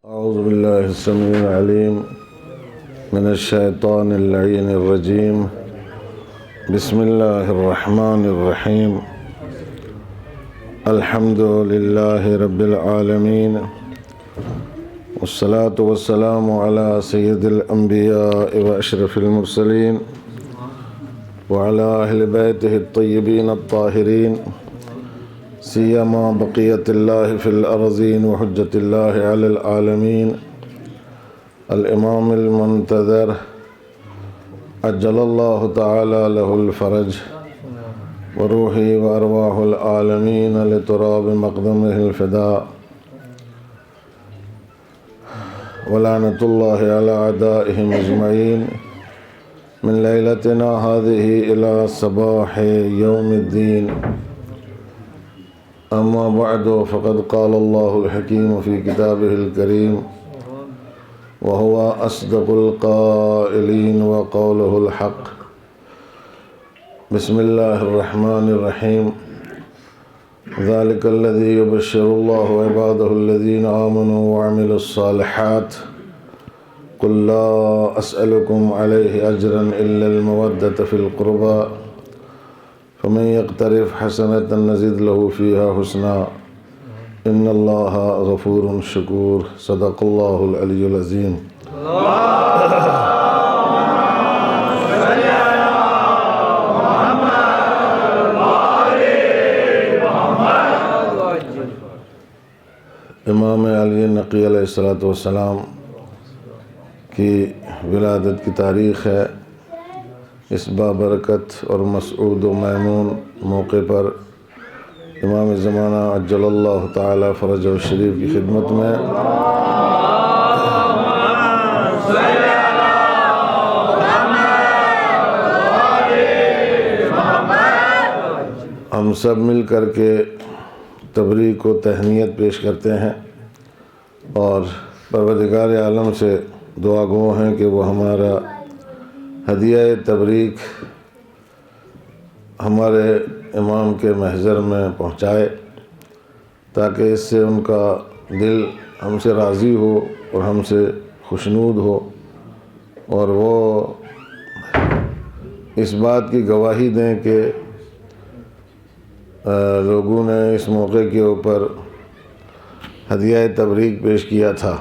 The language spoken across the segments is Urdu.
أعوذ بالله السميع العليم من الشيطان اللعين الرجيم. بسم الله الرحمن الرحيم. الحمد لله رب العالمين، والصلاة والسلام على سيد الأنبياء وأشرف المرسلين وعلى أهل بيته الطيبين الطاهرين، سيما بقية الله في الأرضين وحجة الله على العالمين، الإمام المنتظر عجل الله تعالى له الفرج، وروحي وأرواح العالمين لتراب مقدمه الفداء، ولعنة الله على أعدائهم أجمعين من ليلتنا هذه إلى صباح يوم الدين. أما بعد، فقد قال الله الحكيم في كتابه الكريم، وهو أصدق القائلين وقوله الحق. بسم الله الرحمن الرحيم. ذلك الذي يبشر الله عباده الذين آمنوا وعملوا الصالحات، قل لا أسألكم عليه أجرا إلا المودة في القربى، فمن يقترف حسنة نزد له فيها حسنا، إن الله غفور شكور. صدق الله العلي العظيم. امام علی نقی علیہ الصلوۃ والسلام کی ولادت کی تاریخ ہے. اس بابرکت اور مسعود و میمون موقع پر امام زمانہ عجل اللہ تعالی فرجہ الشریف کی خدمت میں ہم سب مل کر کے تبریک و تہنیت پیش کرتے ہیں، اور پروردگار عالم سے دعا گو ہیں کہ وہ ہمارا ہدیہ تبریک ہمارے امام کے محضر میں پہنچائے، تاکہ اس سے ان کا دل ہم سے راضی ہو اور ہم سے خوشنود ہو، اور وہ اس بات کی گواہی دیں کہ لوگوں نے اس موقع کے اوپر ہدیہ تبریک پیش کیا تھا.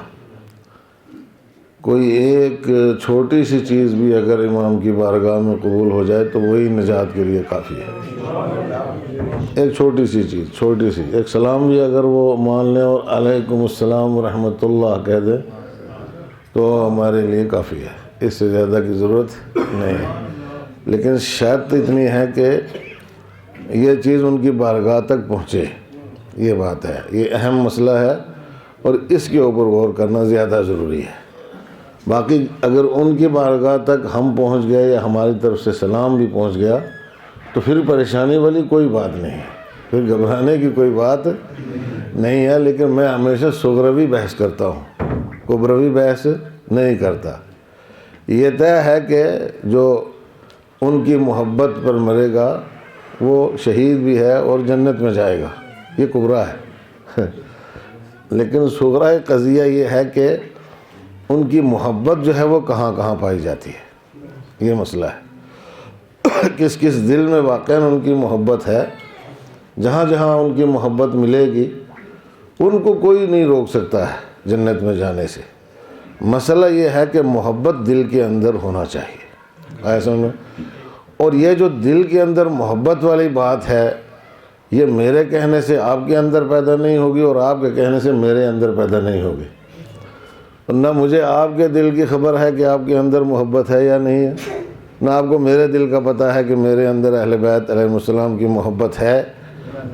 کوئی ایک چھوٹی سی چیز بھی اگر امام کی بارگاہ میں قبول ہو جائے تو وہی نجات کے لیے کافی ہے. ایک چھوٹی سی چیز، چھوٹی سی ایک سلام بھی اگر وہ مان لیں اور علیکم السلام ورحمۃ اللہ کہہ دیں تو ہمارے لیے کافی ہے، اس سے زیادہ کی ضرورت نہیں ہے. لیکن شرط اتنی ہے کہ یہ چیز ان کی بارگاہ تک پہنچے. یہ بات ہے، یہ اہم مسئلہ ہے، اور اس کے اوپر غور کرنا زیادہ ضروری ہے. باقی اگر ان کی بارگاہ تک ہم پہنچ گئے یا ہماری طرف سے سلام بھی پہنچ گیا تو پھر پریشانی والی کوئی بات نہیں ہے، پھر گھبرانے کی کوئی بات نہیں ہے. لیکن میں ہمیشہ صغروی بحث کرتا ہوں، کبروی بحث نہیں کرتا. یہ طے ہے کہ جو ان کی محبت پر مرے گا وہ شہید بھی ہے اور جنت میں جائے گا، یہ کبرا ہے. لیکن صغرا قضیہ یہ ہے کہ ان کی محبت جو ہے وہ کہاں کہاں پائی جاتی ہے، یہ مسئلہ ہے. کس کس دل میں واقعاً ان کی محبت ہے. جہاں جہاں ان کی محبت ملے گی ان کو کوئی نہیں روک سکتا ہے جنت میں جانے سے. مسئلہ یہ ہے کہ محبت دل کے اندر ہونا چاہیے، ایسا میں. اور یہ جو دل کے اندر محبت والی بات ہے، یہ میرے کہنے سے آپ کے اندر پیدا نہیں ہوگی، اور آپ کے کہنے سے میرے اندر پیدا نہیں ہوگی. نہ مجھے آپ کے دل کی خبر ہے کہ آپ کے اندر محبت ہے یا نہیں ہے، نہ آپ کو میرے دل کا پتہ ہے کہ میرے اندر اہل بیت علیہ السلام کی محبت ہے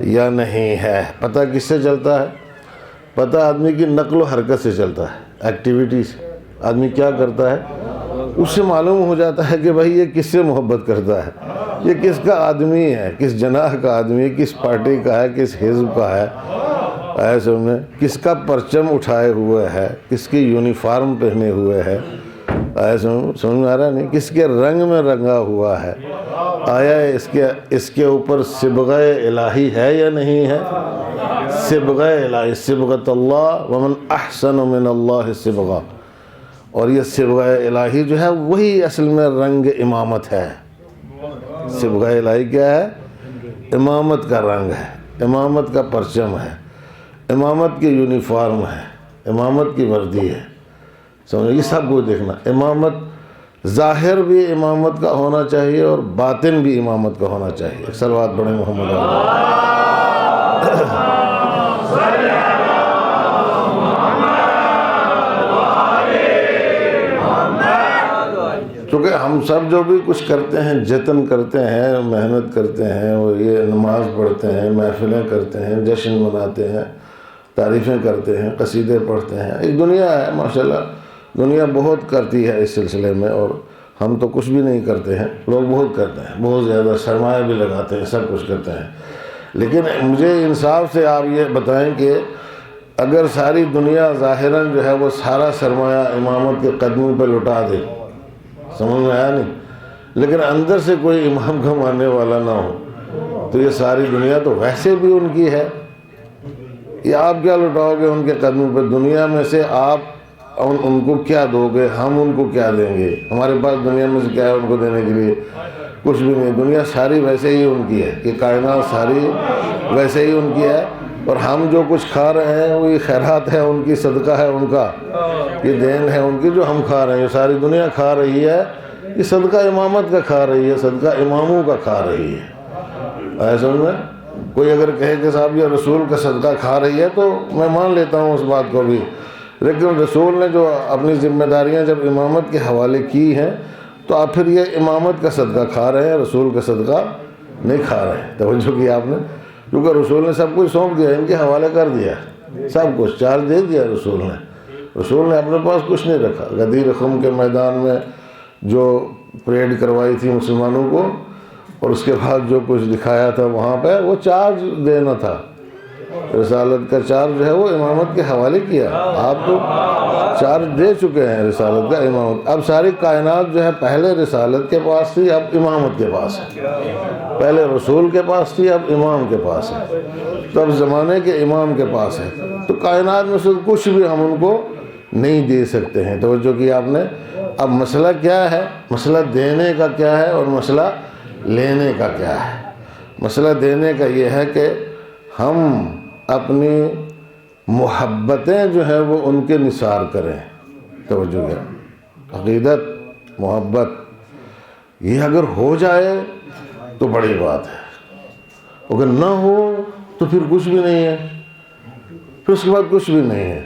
یا نہیں ہے. پتہ کس سے چلتا ہے؟ پتہ آدمی کی نقل و حرکت سے چلتا ہے، ایکٹیویٹی سے. آدمی کیا کرتا ہے اس سے معلوم ہو جاتا ہے کہ بھائی یہ کس سے محبت کرتا ہے، یہ کس کا آدمی ہے، کس جناح کا آدمی، کس پارٹی کا ہے، کس حزب کا ہے، ایسے میں کس کا پرچم اٹھائے ہوئے ہے، کس کی یونیفارم پہنے ہوئے ہے. سمجھ میں آ رہا ہے نہیں؟ کس کے رنگ میں رنگا ہوا ہے؟ آیا اس کے اوپر صبغہ الہی ہے یا نہیں ہے؟ صبغہ الہی، صبغۃ اللہ ومن احسن من اللہ صبغہ، اور یہ صبغہ الہی جو ہے وہی اصل میں رنگ امامت ہے۔ صبغہ الہی کیا ہے؟ امامت کا رنگ ہے، امامت کا پرچم ہے، امامت کی یونیفارم ہے، امامت کی وردی ہے۔ سمجھے؟ یہ سب کو دیکھنا، امامت ظاہر بھی امامت کا ہونا چاہیے اور باطن بھی امامت کا ہونا چاہیے۔ ایک صلوات بڑے محمد چونکہ ہم سب جو بھی کچھ کرتے ہیں، جتن کرتے ہیں، محنت کرتے ہیں، اور یہ نماز پڑھتے ہیں، محفلیں کرتے ہیں، جشن مناتے ہیں، تعریفیں کرتے ہیں، قصیدے پڑھتے ہیں، ایک دنیا ہے ماشاءاللہ، دنیا بہت کرتی ہے اس سلسلے میں، اور ہم تو کچھ بھی نہیں کرتے ہیں، لوگ بہت کرتے ہیں، بہت زیادہ سرمایہ بھی لگاتے ہیں، سب کچھ کرتے ہیں۔ لیکن مجھے انصاف سے آپ یہ بتائیں کہ اگر ساری دنیا ظاہراً جو ہے وہ سارا سرمایہ امامت کے قدموں پہ لٹا دے، سمجھ میں آیا نہیں، لیکن اندر سے کوئی امام کا ماننے والا نہ ہو، تو یہ ساری دنیا تو ویسے بھی ان کی ہے، یہ آپ کیا لٹاؤ گے ان کے قدموں پہ؟ دنیا میں سے آپ ان کو کیا دو گے؟ ہم ان کو کیا دیں گے؟ ہمارے پاس دنیا میں سے کیا ہے ان کو دینے کے لیے؟ کچھ بھی نہیں، دنیا ساری ویسے ہی ان کی ہے، یہ کائنات ساری ویسے ہی ان کی ہے، اور ہم جو کچھ کھا رہے ہیں وہ یہ خیرات ہے ان کی، صدقہ ہے ان کا، یہ دین ہے ان کی جو ہم کھا رہے ہیں، یہ ساری دنیا کھا رہی ہے، یہ صدقہ امامت کا کھا رہی ہے، صدقہ اماموں کا کھا رہی ہے۔ ایسا میں کوئی اگر کہے کہ صاحب یہ رسول کا صدقہ کھا رہی ہے تو میں مان لیتا ہوں اس بات کو بھی، لیکن رسول نے جو اپنی ذمہ داریاں جب امامت کے حوالے کی ہیں تو آپ پھر یہ امامت کا صدقہ کھا رہے ہیں، رسول کا صدقہ نہیں کھا رہے ہیں۔ توجہ کی آپ نے؟ کیونکہ رسول نے سب کچھ سونپ دیا، ان کے حوالے کر دیا، سب کچھ چارج دے دیا رسول نے اپنے پاس کچھ نہیں رکھا۔ غدیر خم کے میدان میں جو پریڈ کروائی تھی مسلمانوں کو، اور اس کے بعد جو کچھ دکھایا تھا وہاں پہ، وہ چارج دینا تھا، رسالت کا چارج جو ہے وہ امامت کے حوالے کیا۔ آپ تو چارج دے چکے ہیں رسالت کا، امامت۔ اب ساری کائنات جو ہے پہلے رسالت کے پاس تھی، اب امامت کے پاس ہے، پہلے رسول کے پاس تھی، اب امام کے پاس ہے، تو اب زمانے کے امام کے پاس ہے، تو کائنات میں سے کچھ بھی ہم ان کو نہیں دے سکتے ہیں۔ توجہ کی آپ نے؟ اب مسئلہ کیا ہے؟ مسئلہ دینے کا کیا ہے اور مسئلہ لینے کا کیا ہے؟ مسئلہ دینے کا یہ ہے کہ ہم اپنی محبتیں جو ہیں وہ ان کے نثار کریں۔ توجہ کیا؟ عقیدت، محبت، یہ اگر ہو جائے تو بڑی بات ہے، اگر نہ ہو تو پھر کچھ بھی نہیں ہے، پھر اس کے بعد کچھ بھی نہیں ہے۔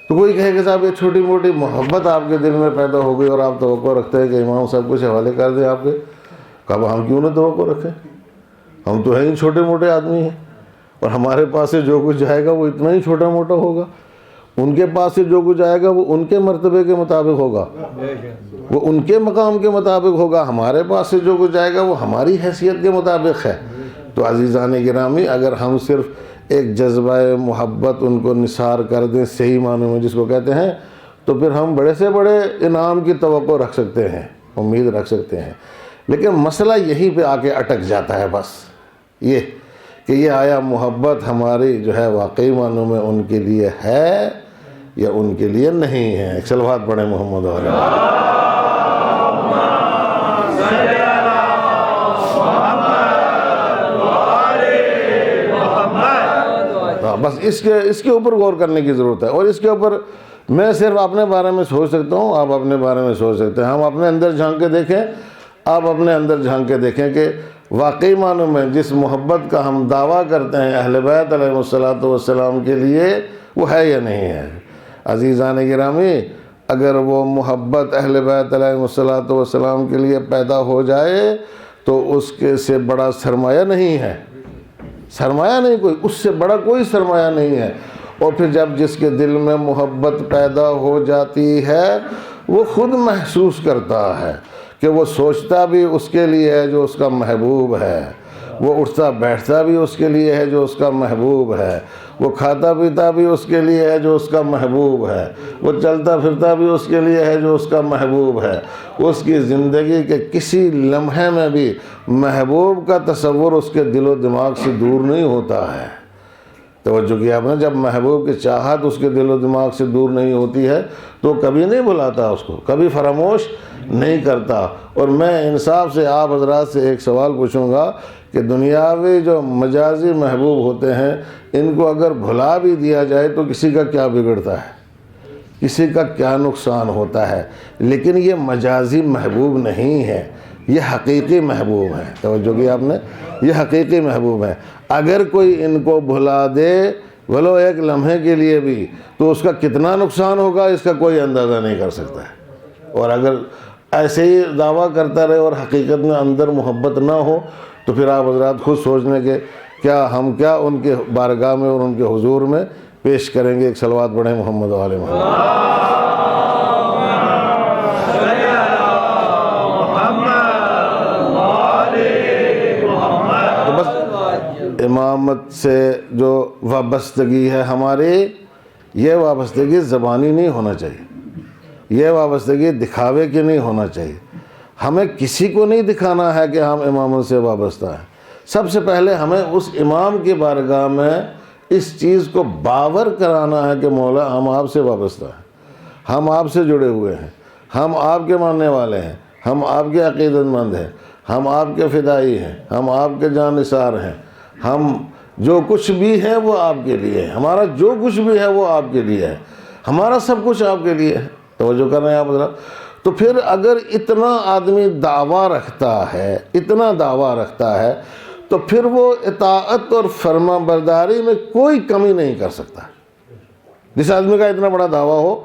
تو کوئی کہے کہ صاحب یہ چھوٹی موٹی محبت آپ کے دل میں پیدا ہو گئی اور آپ توقع رکھتے ہیں کہ امام سب کچھ حوالے کر دیں آپ کے، کب ہم کیوں نہ توقع رکھیں؟ ہم تو ہیں ہی چھوٹے موٹے آدمی ہیں، اور ہمارے پاس سے جو کچھ جائے گا وہ اتنا ہی چھوٹا موٹا ہوگا، ان کے پاس سے جو کچھ جائے گا وہ ان کے مرتبے کے مطابق ہوگا، وہ ان کے مقام کے مطابق ہوگا، ہمارے پاس سے جو کچھ جائے گا وہ ہماری حیثیت کے مطابق ہے۔ تو عزیزان گرامی، اگر ہم صرف ایک جذبہ محبت ان کو نثار کر دیں صحیح معنی میں جس کو کہتے ہیں، تو پھر ہم بڑے سے بڑے انعام کی توقع رکھ سکتے ہیں، امید رکھ سکتے ہیں، لیکن مسئلہ یہیں پہ آ کے اٹک جاتا ہے بس، یہ کہ یہ آیا محبت ہماری جو ہے واقعی معنوں میں ان کے لیے ہے یا ان کے لیے نہیں ہے۔ ایک صلوات پڑھیں محمد علیہ۔ بس اس کے اوپر غور کرنے کی ضرورت ہے، اور اس کے اوپر میں صرف اپنے بارے میں سوچ سکتا ہوں، آپ اپنے بارے میں سوچ سکتے ہیں، ہم اپنے اندر جھانک کے دیکھیں، آپ اپنے اندر جھانک کے دیکھیں کہ واقعی معنوں میں جس محبت کا ہم دعویٰ کرتے ہیں اہل بیت علیہ الصلوۃ والسلام کے لیے وہ ہے یا نہیں ہے۔ عزیزان گرامی، اگر وہ محبت اہل بیت علیہ الصلوۃ والسلام کے لیے پیدا ہو جائے تو اس کے سے بڑا سرمایہ نہیں ہے، سرمایہ نہیں کوئی، اس سے بڑا کوئی سرمایہ نہیں ہے۔ اور پھر جب جس کے دل میں محبت پیدا ہو جاتی ہے وہ خود محسوس کرتا ہے کہ وہ سوچتا بھی اس کے لیے ہے جو اس کا محبوب ہے، وہ اٹھتا بیٹھتا بھی اس کے لیے ہے جو اس کا محبوب ہے، وہ کھاتا پیتا بھی اس کے لیے ہے جو اس کا محبوب ہے، وہ چلتا پھرتا بھی اس کے لیے ہے جو اس کا محبوب ہے۔ اس کی زندگی کے کسی لمحے میں بھی محبوب کا تصور اس کے دل و دماغ سے دور نہیں ہوتا ہے۔ توجہ کیا آپ نے؟ جب محبوب کی چاہت اس کے دل و دماغ سے دور نہیں ہوتی ہے تو کبھی نہیں بھلاتا اس کو، کبھی فراموش نہیں کرتا۔ اور میں انصاف سے آپ حضرات سے ایک سوال پوچھوں گا کہ دنیاوی جو مجازی محبوب ہوتے ہیں ان کو اگر بھلا بھی دیا جائے تو کسی کا کیا بگڑتا ہے، کسی کا کیا نقصان ہوتا ہے؟ لیکن یہ مجازی محبوب نہیں ہے، یہ حقیقی محبوب ہے۔ توجہ کی آپ نے؟ یہ حقیقی محبوب ہے۔ اگر کوئی ان کو بھلا دے ولو ایک لمحے کے لیے بھی تو اس کا کتنا نقصان ہوگا اس کا کوئی اندازہ نہیں کر سکتا ہے۔ اور اگر ایسے ہی دعویٰ کرتا رہے اور حقیقت میں اندر محبت نہ ہو تو پھر آپ حضرات خود سوچنے کے ہم کیا ان کے بارگاہ میں اور ان کے حضور میں پیش کریں گے۔ ایک صلوات پڑھیں محمد و آل محمد۔ تو بس امامت سے جو وابستگی ہے ہماری، یہ وابستگی زبانی نہیں ہونا چاہیے، یہ وابستگی دکھاوے کی نہیں ہونا چاہیے۔ ہمیں کسی کو نہیں دکھانا ہے کہ ہم امامت سے وابستہ ہیں۔ سب سے پہلے ہمیں اس امام کی بارگاہ میں اس چیز کو باور کرانا ہے کہ مولا ہم آپ سے وابستہ ہیں، ہم آپ سے جڑے ہوئے ہیں، ہم آپ کے ماننے والے ہیں، ہم آپ کے عقیدت مند ہیں، ہم آپ کے فدائی ہیں، ہم آپ کے جانثار ہیں، ہم جو کچھ بھی ہے وہ آپ کے لیے ہے، ہمارا جو کچھ بھی ہے وہ آپ کے لیے ہے، ہمارا سب کچھ آپ کے لیے ہے۔ توجہ کر رہے ہیں آپ حضرات؟ تو پھر اگر اتنا آدمی دعویٰ رکھتا ہے، اتنا دعویٰ رکھتا ہے تو پھر وہ اطاعت اور فرما برداری میں کوئی کمی نہیں کر سکتا۔ جس آدمی کا اتنا بڑا دعویٰ ہو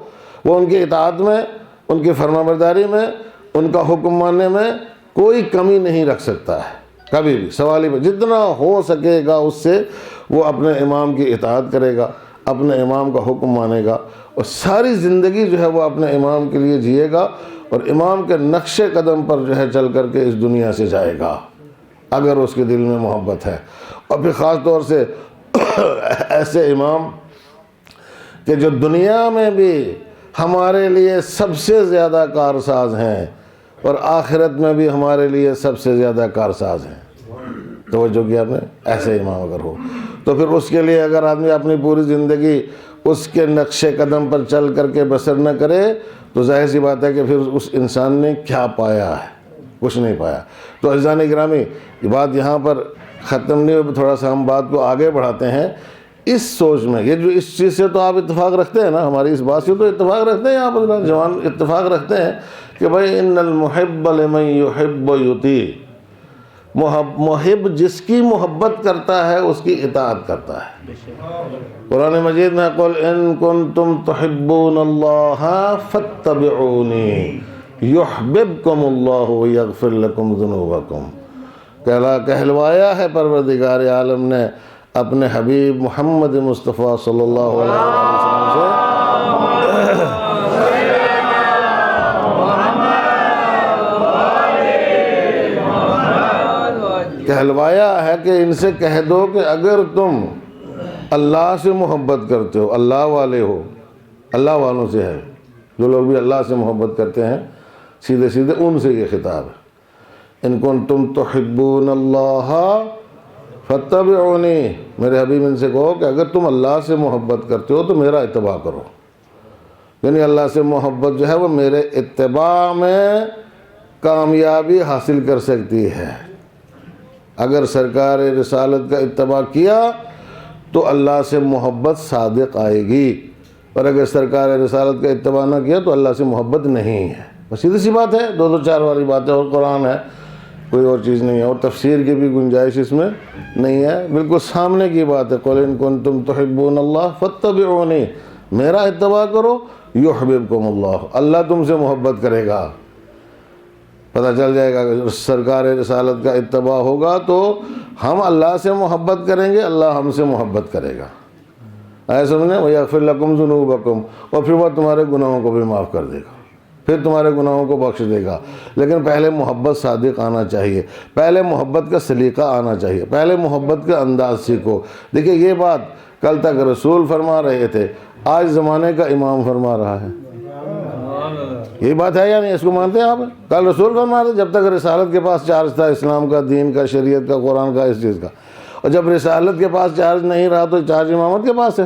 وہ ان کی اطاعت میں، ان کی فرما برداری میں، ان کا حکم ماننے میں کوئی کمی نہیں رکھ سکتا ہے کبھی بھی۔ سوال ہی جتنا ہو سکے گا اس سے وہ اپنے امام کی اطاعت کرے گا، اپنے امام کا حکم مانے گا، اور ساری زندگی جو ہے وہ اپنے امام کے لیے جیے گا اور امام کے نقش قدم پر جو ہے چل کر کے اس دنیا سے جائے گا اگر اس کے دل میں محبت ہے۔ اور پھر خاص طور سے ایسے امام کہ جو دنیا میں بھی ہمارے لیے سب سے زیادہ کارساز ہیں اور آخرت میں بھی ہمارے لیے سب سے زیادہ کارساز ہیں۔ توجہ کیا آپ نے؟ ایسے امام اگر ہو تو پھر اس کے لیے اگر آدمی اپنی پوری زندگی اس کے نقش قدم پر چل کر کے بسر نہ کرے تو ظاہر سی بات ہے کہ پھر اس انسان نے کیا پایا ہے؟ کچھ نہیں پایا۔ تو عزیزان گرامی، یہ بات یہاں پر ختم نہیں ہوئی، تھوڑا سا ہم بات کو آگے بڑھاتے ہیں اس سوچ میں۔ یہ جو اس چیز سے تو آپ اتفاق رکھتے ہیں نا، ہماری اس بات سے تو اتفاق رکھتے ہیں، آپ جوان اتفاق رکھتے ہیں کہ بھائی ان المحب لمن یحب یطیع، محب جس کی محبت کرتا ہے اس کی اطاعت کرتا ہے۔ قرآن مجید میں قل ان کنتم تحبون اللہ فاتبعونی یحببکم اللہ ویغفر لکم ذنوبکم۔ کہلوایا ہے پروردگار عالم نے اپنے حبیب محمد مصطفیٰ صلی اللہ علیہ وسلم سے کہلوایا ہے کہ ان سے کہہ دو کہ اگر تم اللہ سے محبت کرتے ہو، اللہ والے ہو، اللہ والوں سے ہے، جو لوگ بھی اللہ سے محبت کرتے ہیں سیدھے سیدھے ان سے یہ خطاب ہے۔ ان کنتم تحبون اللہ فاتبعونی، میرے حبیب ان سے کہو کہ اگر تم اللہ سے محبت کرتے ہو تو میرا اتباع کرو۔ یعنی اللہ سے محبت جو ہے وہ میرے اتباع میں کامیابی حاصل کر سکتی ہے۔ اگر سرکار رسالت کا اتباع کیا تو اللہ سے محبت صادق آئے گی، اور اگر سرکار رسالت کا اتباع نہ کیا تو اللہ سے محبت نہیں ہے۔ بس سیدھی سی بات ہے، دو چار والی بات ہے، اور قرآن ہے، کوئی اور چیز نہیں ہے، اور تفسیر کی بھی گنجائش اس میں نہیں ہے، بالکل سامنے کی بات ہے۔ قل ان کنتم تحبون اللہ فاتبعونی، میرا اتباع کرو، یحببکم اللہ، اللہ تم سے محبت کرے گا۔ پتہ چل جائے گا کہ سرکار رسالت کا اتباع ہوگا تو ہم اللہ سے محبت کریں گے، اللہ ہم سے محبت کرے گا۔ ایسا سمجھیں، وَيَغْفِرْ لَكُمْ ذُنُوبَكُمْ، اور پھر وہ تمہارے گناہوں کو بھی معاف کر دے گا۔ پھر تمہارے گناہوں کو بخش دے گا. لیکن پہلے محبت صادق آنا چاہیے، پہلے محبت کا سلیقہ آنا چاہیے، پہلے محبت کا انداز سیکھو. دیکھیں یہ بات کل تک رسول فرما رہے تھے، آج زمانے کا امام فرما رہا ہے. یہ بات ہے یا نہیں؟ اس کو مانتے ہیں آپ؟ کل رسول فرما رہے جب تک رسالت کے پاس چارج تھا، اسلام کا، دین کا، شریعت کا، قرآن کا، اس چیز کا، اور جب رسالت کے پاس چارج نہیں رہا تو چارج امامت کے پاس ہے.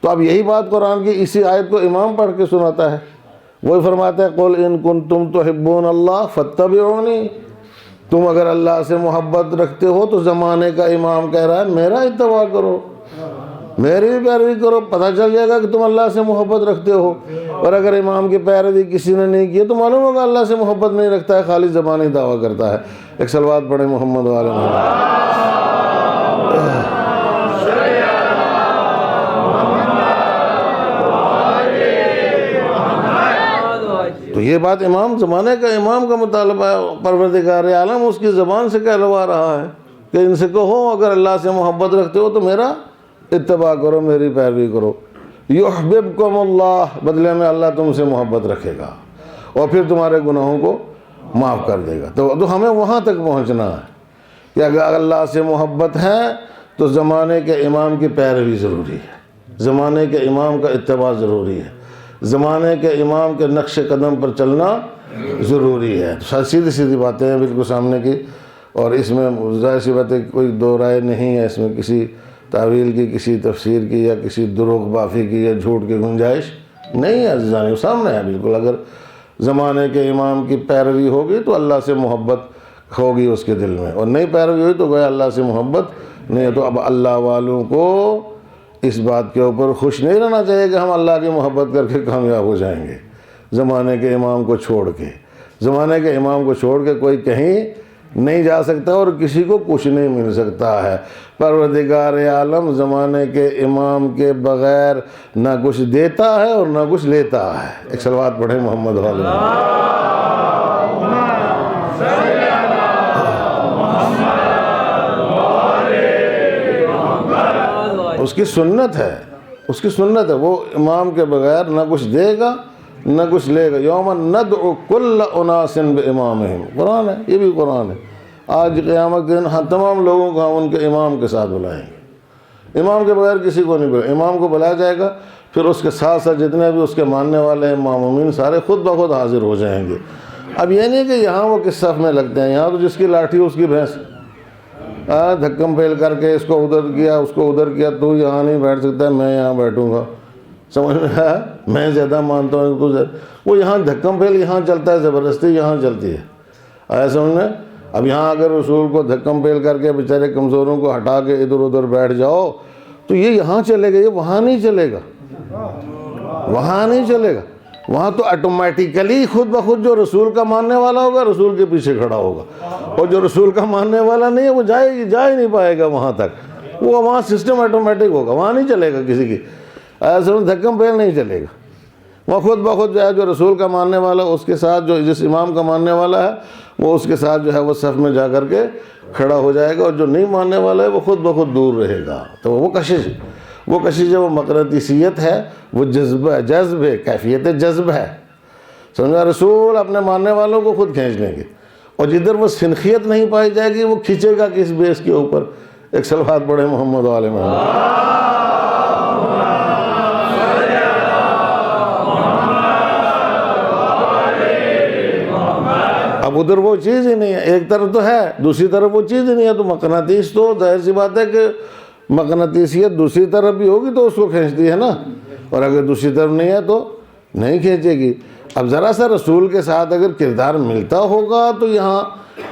تو اب یہی بات قرآن کی اسی آیت کو امام پڑھ کے سناتا ہے. وہی فرماتا ہے قُلْ إِن كُنتُمْ تُحِبُّونَ اللَّهَ فَاتَّبِعُونِي. تم اگر اللہ سے محبت رکھتے ہو تو زمانے کا امام کہہ رہا ہے میرا اتباع کرو، میری بھی پیروی کرو. پتہ چل جائے گا کہ تم اللہ سے محبت رکھتے ہو. اور اگر امام کی پیروی کسی نے نہیں کی تو معلوم ہوگا اللہ سے محبت نہیں رکھتا ہے، خالی زبانی دعویٰ کرتا ہے. ایک صلوات پڑھیں محمد والے محمد. تو یہ بات امام، زمانے کا امام کا مطالبہ ہے. پروردگار عالم اس کی زبان سے کہلوا رہا ہے کہ ان سے کہو اگر اللہ سے محبت رکھتے ہو تو میرا اتباع کرو، میری پیروی کرو. یحببکم اللہ، بدلے میں اللہ تم سے محبت رکھے گا اور پھر تمہارے گناہوں کو معاف کر دے گا. تو ہمیں وہاں تک پہنچنا ہے کہ اگر اللہ سے محبت ہے تو زمانے کے امام کی پیروی ضروری ہے، زمانے کے امام کا اتباع ضروری ہے، زمانے کے امام کے نقش قدم پر چلنا ضروری ہے. سیدھی سیدھی باتیں ہیں بالکل سامنے کی، اور اس میں ظاہر سی بات ہے کوئی دو رائے نہیں ہے، اس میں کسی تعویل کی، کسی تفسیر کی، یا کسی دروغ بافی کی یا جھوٹ کی گنجائش نہیں ہے. عزیزان سامنے ہے بالکل. اگر زمانے کے امام کی پیروی ہوگی تو اللہ سے محبت ہوگی اس کے دل میں، اور نہیں پیروی ہوئی تو گویا اللہ سے محبت نہیں ہے. تو اب اللہ والوں کو اس بات کے اوپر خوش نہیں رہنا چاہیے کہ ہم اللہ کی محبت کر کے کامیاب ہو جائیں گے. زمانے کے امام کو چھوڑ کے، زمانے کے امام کو چھوڑ کے کوئی کہیں نہیں جا سکتا اور کسی کو کچھ نہیں مل سکتا ہے. پروردگار عالم زمانے کے امام کے بغیر نہ کچھ دیتا ہے اور نہ کچھ لیتا ہے. ایک صلوات پڑھیں محمد والے. اس کی سنت ہے، اس کی سنت ہے، وہ امام کے بغیر نہ کچھ دے گا نہ کچھ لے گا. یوم ندعو کل اناس بامامہم، قرآن ہے، یہ بھی قرآن ہے. آج قیامت کے دن تمام لوگوں کو ہم ان کے امام کے ساتھ بلائیں گے. امام کے بغیر کسی کو نہیں بلائیں. امام کو بلایا جائے گا، پھر اس کے ساتھ ساتھ جتنے بھی اس کے ماننے والے ہیں معمومین سارے خود بخود حاضر ہو جائیں گے. اب یہ نہیں کہ یہاں وہ کس صف میں لگتے ہیں، یہاں تو جس کی لاٹھی اس کی بھینس، دھکم پھیل کر کے اس کو ادھر کیا اس کو ادھر کیا، تو یہاں نہیں بیٹھ سکتا، میں یہاں بیٹھوں گا. سمجھ میں آیا؟ میں زیادہ مانتا ہوں تو وہ یہاں دھکم پھیل یہاں چلتا ہے، زبردستی یہاں چلتی ہے. آیا سمجھ میں؟ اب یہاں اگر رسول کو دھکم پھیل کر کے بیچارے کمزوروں کو ہٹا کے ادھر ادھر بیٹھ جاؤ تو یہ یہاں چلے گا، یہ وہاں نہیں چلے گا، وہاں نہیں چلے گا. وہاں تو آٹومیٹیکلی خود بخود جو رسول کا ماننے والا ہوگا رسول کے پیچھے کھڑا ہوگا، اور جو رسول کا ماننے والا نہیں ہے وہ جا ہی نہیں پائے گا وہاں تک. وہ وہاں سسٹم آٹومیٹک ہوگا، وہاں نہیں چلے گا کسی کی ایسا دھکم پھیل نہیں چلے گا. وہ خود بخود جو ہے جو رسول کا ماننے والا اس کے ساتھ، جو جس امام کا ماننے والا ہے وہ اس کے ساتھ جو ہے وہ صف میں جا کر کے کھڑا ہو جائے گا، اور جو نہیں ماننے والا ہے وہ خود بخود دور رہے گا. تو وہ کشش ہے، وہ مقناطیسیت ہے، وہ جذب ہے، کیفیت جذب ہے. سمجھا؟ رسول اپنے ماننے والوں کو خود کھینچ لیں گے، اور جدھر وہ سنخیت نہیں پائی جائے گی وہ کھینچے گا کس بیس کے اوپر. ایک صلوات پڑھیں محمد والے محمد. اب ادھر وہ چیز ہی نہیں ہے، ایک طرف تو ہے دوسری طرف وہ چیز ہی نہیں ہے. تو مقناطیس تو ظاہر سی بات ہے کہ مقناطیسیت دوسری طرف بھی ہوگی تو اس کو کھینچتی ہے نا، اور اگر دوسری طرف نہیں ہے تو نہیں کھینچے گی. اب ذرا سا رسول کے ساتھ اگر کردار ملتا ہوگا تو یہاں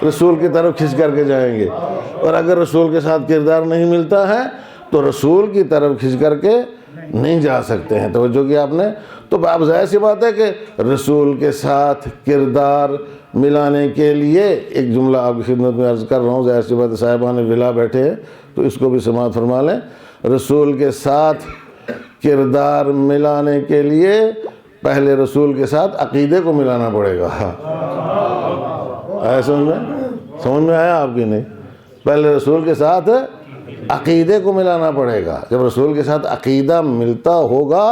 رسول کی طرف کھنچ کر کے جائیں گے، اور اگر رسول کے ساتھ کردار نہیں ملتا ہے تو رسول کی طرف کھنچ کر کے نہیں جا سکتے ہیں. توجہ کیا آپ نے؟ تو اب ظاہر سی بات ہے کہ رسول کے ساتھ کردار ملانے کے لیے ایک جملہ آپ کی خدمت میں عرض کر رہا ہوں. ظاہر سی بات ہے صاحبان ولا بیٹھے ہیں تو اس کو بھی سماعت فرما لیں. رسول کے ساتھ کردار ملانے کے لیے پہلے رسول کے ساتھ عقیدے کو ملانا پڑے گا. آیا سمجھ میں آیا آپ کی؟ نہیں، پہلے رسول کے ساتھ عقیدے کو ملانا پڑے گا. جب رسول کے ساتھ عقیدہ ملتا ہوگا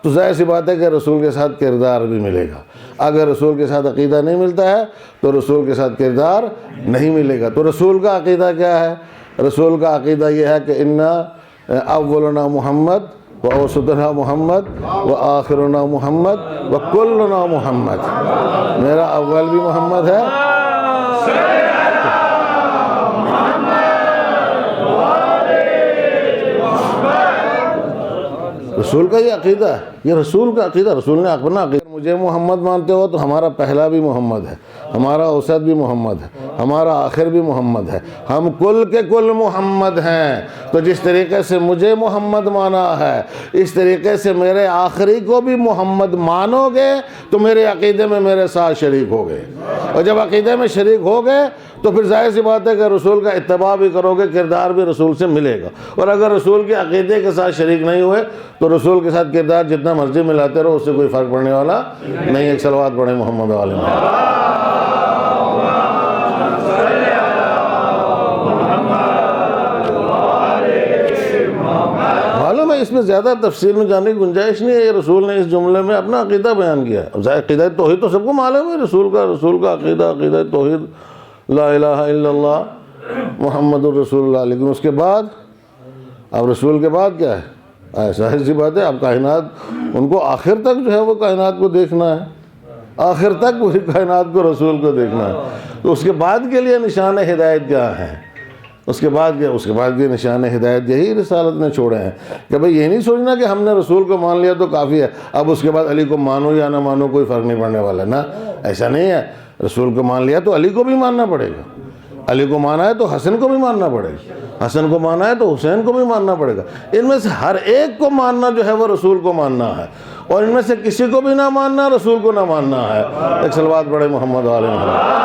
تو ظاہر سی بات ہے کہ رسول کے ساتھ کردار بھی ملے گا. اگر رسول کے ساتھ عقیدہ نہیں ملتا ہے تو رسول کے ساتھ کردار نہیں ملے گا. تو رسول کا عقیدہ کیا ہے؟ رسول کا عقیدہ یہ ہے کہ انا اولنا محمد و اوسطنا محمد و آخرنا محمد و کلنا محمد. میرا اول بھی محمد ہے، رسول کا یہ عقیدہ ہے، یہ رسول کا عقیدہ. رسول نے اپنا عقیدہ، مجھے محمد مانتے ہو تو ہمارا پہلا بھی محمد ہے، ہمارا اوسط بھی محمد ہے، ہمارا آخر بھی محمد ہے، ہم کل کے کل محمد ہیں. تو جس طریقے سے مجھے محمد مانا ہے اس طریقے سے میرے آخری کو بھی محمد مانو گے تو میرے عقیدے میں میرے ساتھ شریک ہو گئے. اور جب عقیدے میں شریک ہو گئے تو پھر ظاہر سی بات ہے کہ رسول کا اتباع بھی کرو گے، کردار بھی رسول سے ملے گا. اور اگر رسول کے عقیدے کے ساتھ شریک نہیں ہوئے تو رسول کے ساتھ کردار جتنا مرضی ملاتے رہو اس سے کوئی فرق پڑنے والا نہیں. ایک صلوات پڑھیں محمد والے میں. معلوم ہے اس میں زیادہ تفصیل میں جانے کی گنجائش نہیں ہے. یہ رسول نے اس جملے میں اپنا عقیدہ بیان کیا ہے. اب عقیدہ توحید تو سب کو معلوم ہے رسول کا عقیدہ، عقیدہ توحید لا الہ الا اللہ محمد الرسول اللہ. لیکن اس کے بعد اب رسول کے بعد کیا ہے؟ ظاہر سی بات ہے اب کائنات ان کو آخر تک جو ہے وہ کائنات کو دیکھنا ہے، آخر تک پوری کائنات کو رسول کو دیکھنا ہے. تو اس کے بعد کے لیے نشان ہدایت کیا ہے؟ اس کے بعد کے نشان ہدایت یہی رسالت نے چھوڑے ہیں کہ بھئی یہ نہیں سوچنا کہ ہم نے رسول کو مان لیا تو کافی ہے، اب اس کے بعد علی کو مانو یا نہ مانو کوئی فرق نہیں پڑنے والا. نا، ایسا نہیں ہے. رسول کو مان لیا تو علی کو بھی ماننا پڑے گا، علی کو مانا ہے تو حسن کو بھی ماننا پڑے گا، حسن کو مانا ہے تو حسین کو بھی ماننا پڑے گا. ان میں سے ہر ایک کو ماننا جو ہے وہ رسول کو ماننا ہے، اور ان میں سے کسی کو بھی نہ ماننا رسول کو نہ ماننا ہے. ایک صلوات پڑھے محمد والے محمد.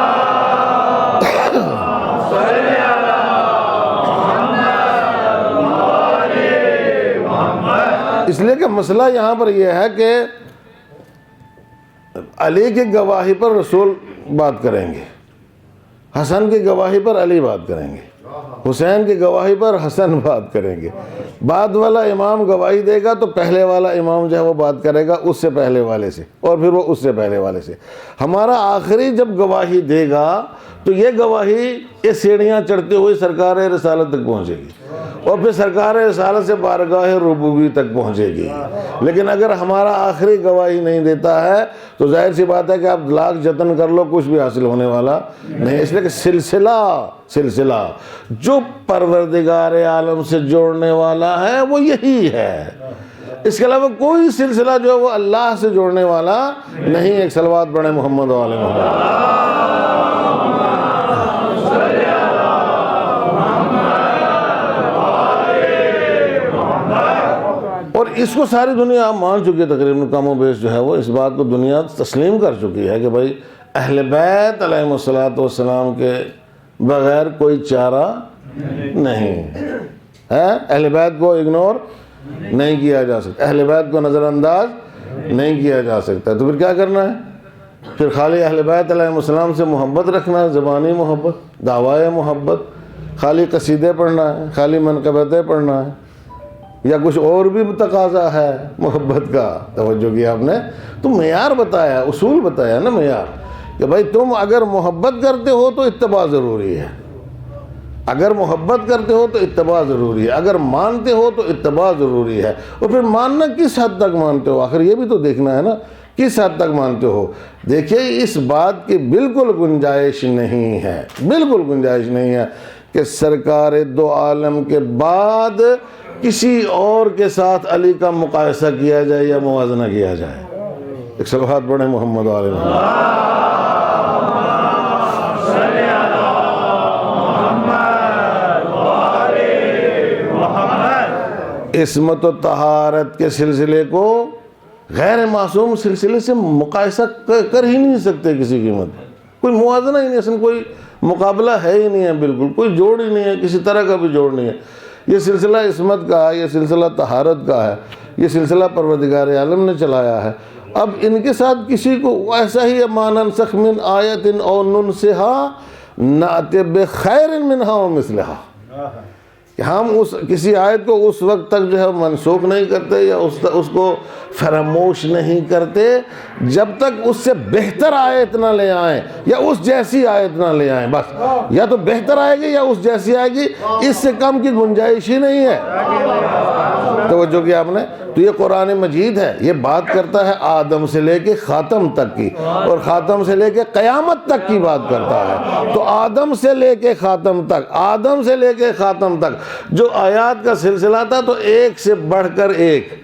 اس لیے کہ مسئلہ یہاں پر یہ ہے کہ علی کی گواہی پر رسول بات کریں گے، حسن کی گواہی پر علی بات کریں گے، حسین کی گواہی پر حسن بات کریں گے. بعد والا امام گواہی دے گا تو پہلے والا امام جو ہے وہ بات کرے گا اس سے پہلے والے سے، اور پھر وہ اس سے پہلے والے سے. ہمارا آخری جب گواہی دے گا تو یہ گواہی یہ سیڑھیاں چڑھتے ہوئے سرکار رسالت تک پہنچے گی، اور پھر سرکار رسالت سے بارگاہ ربوبی تک پہنچے گی. لیکن اگر ہمارا آخری گواہی نہیں دیتا ہے تو ظاہر سی بات ہے کہ آپ لاکھ جتن کر لو کچھ بھی حاصل ہونے والا نہیں. اس لیے کہ سلسلہ جو پروردگار عالم سے جوڑنے والا ہے وہ یہی ہے. اس کے علاوہ کوئی سلسلہ جو ہے وہ اللہ سے جوڑنے والا نہیں. ایک صلوات پڑھیں محمد والے محمد. اور اس کو ساری دنیا مان چکی ہے، تقریباً کم و بیش جو ہے وہ اس بات کو دنیا تسلیم کر چکی ہے کہ بھائی اہل بیت علیہم السلام کے بغیر کوئی چارہ نہیں ہے. اہل بیت کو اگنور نہیں کیا جا سکتا، اہل بیت کو نظر انداز نہیں کیا جا سکتا. تو پھر کیا کرنا ہے؟ پھر خالی اہل بیت علیہم السلام سے محبت رکھنا ہے، زبانی محبت، دعوی محبت، خالی قصیدے پڑھنا ہے، خالی منقبتیں پڑھنا ہے، یا کچھ اور بھی تقاضا ہے محبت کا؟ توجہ کیا آپ نے؟ تو معیار بتایا، اصول بتایا نا معیار، کہ بھائی تم اگر محبت کرتے ہو تو اتباع ضروری ہے، اگر محبت کرتے ہو تو اتباع ضروری ہے، اگر مانتے ہو تو اتباع ضروری ہے. اور پھر ماننا کس حد تک مانتے ہو؟ آخر یہ بھی تو دیکھنا ہے نا کس حد تک مانتے ہو. دیکھیے اس بات کی بالکل گنجائش نہیں ہے، بالکل گنجائش نہیں ہے کہ سرکار دو عالم کے بعد کسی اور کے ساتھ علی کا مقایسہ کیا جائے یا موازنہ کیا جائے. ایک صلوات پڑھیں محمد والے محمد. عصمت و طہارت کے سلسلے کو غیر معصوم سلسلے سے مقایسہ کر ہی نہیں سکتے کسی قیمت. کوئی موازنہ ہی نہیں، اصلا کوئی مقابلہ ہے ہی نہیں ہے، بالکل کوئی جوڑ ہی نہیں ہے، کسی طرح کا بھی جوڑ نہیں ہے. یہ سلسلہ عصمت کا ہے، یہ سلسلہ طہارت کا ہے، یہ سلسلہ پروردگار عالم نے چلایا ہے. اب ان کے ساتھ کسی کو ایسا ہی ما ننسخ من آیت او ننسها نأتی بخیر منها ومثلها، کہ ہم کسی آیت کو اس وقت تک جو ہے منسوخ نہیں کرتے یا اس کو فراموش نہیں کرتے جب تک اس سے بہتر آیت نہ لے آئیں یا اس جیسی آیت نہ لے آئیں. بس یا تو بہتر آئے گی یا اس جیسی آئے گی، اس سے کم کی گنجائش ہی نہیں ہے. توجہ کیا آپ نے؟ تو یہ قرآن مجید ہے، یہ بات کرتا ہے آدم سے لے کے خاتم تک کی، اور خاتم سے لے کے قیامت تک کی بات کرتا ہے. تو آدم سے لے کے خاتم تک، آدم سے لے کے خاتم تک جو آیات کا سلسلہ تھا، تو ایک سے بڑھ کر ایک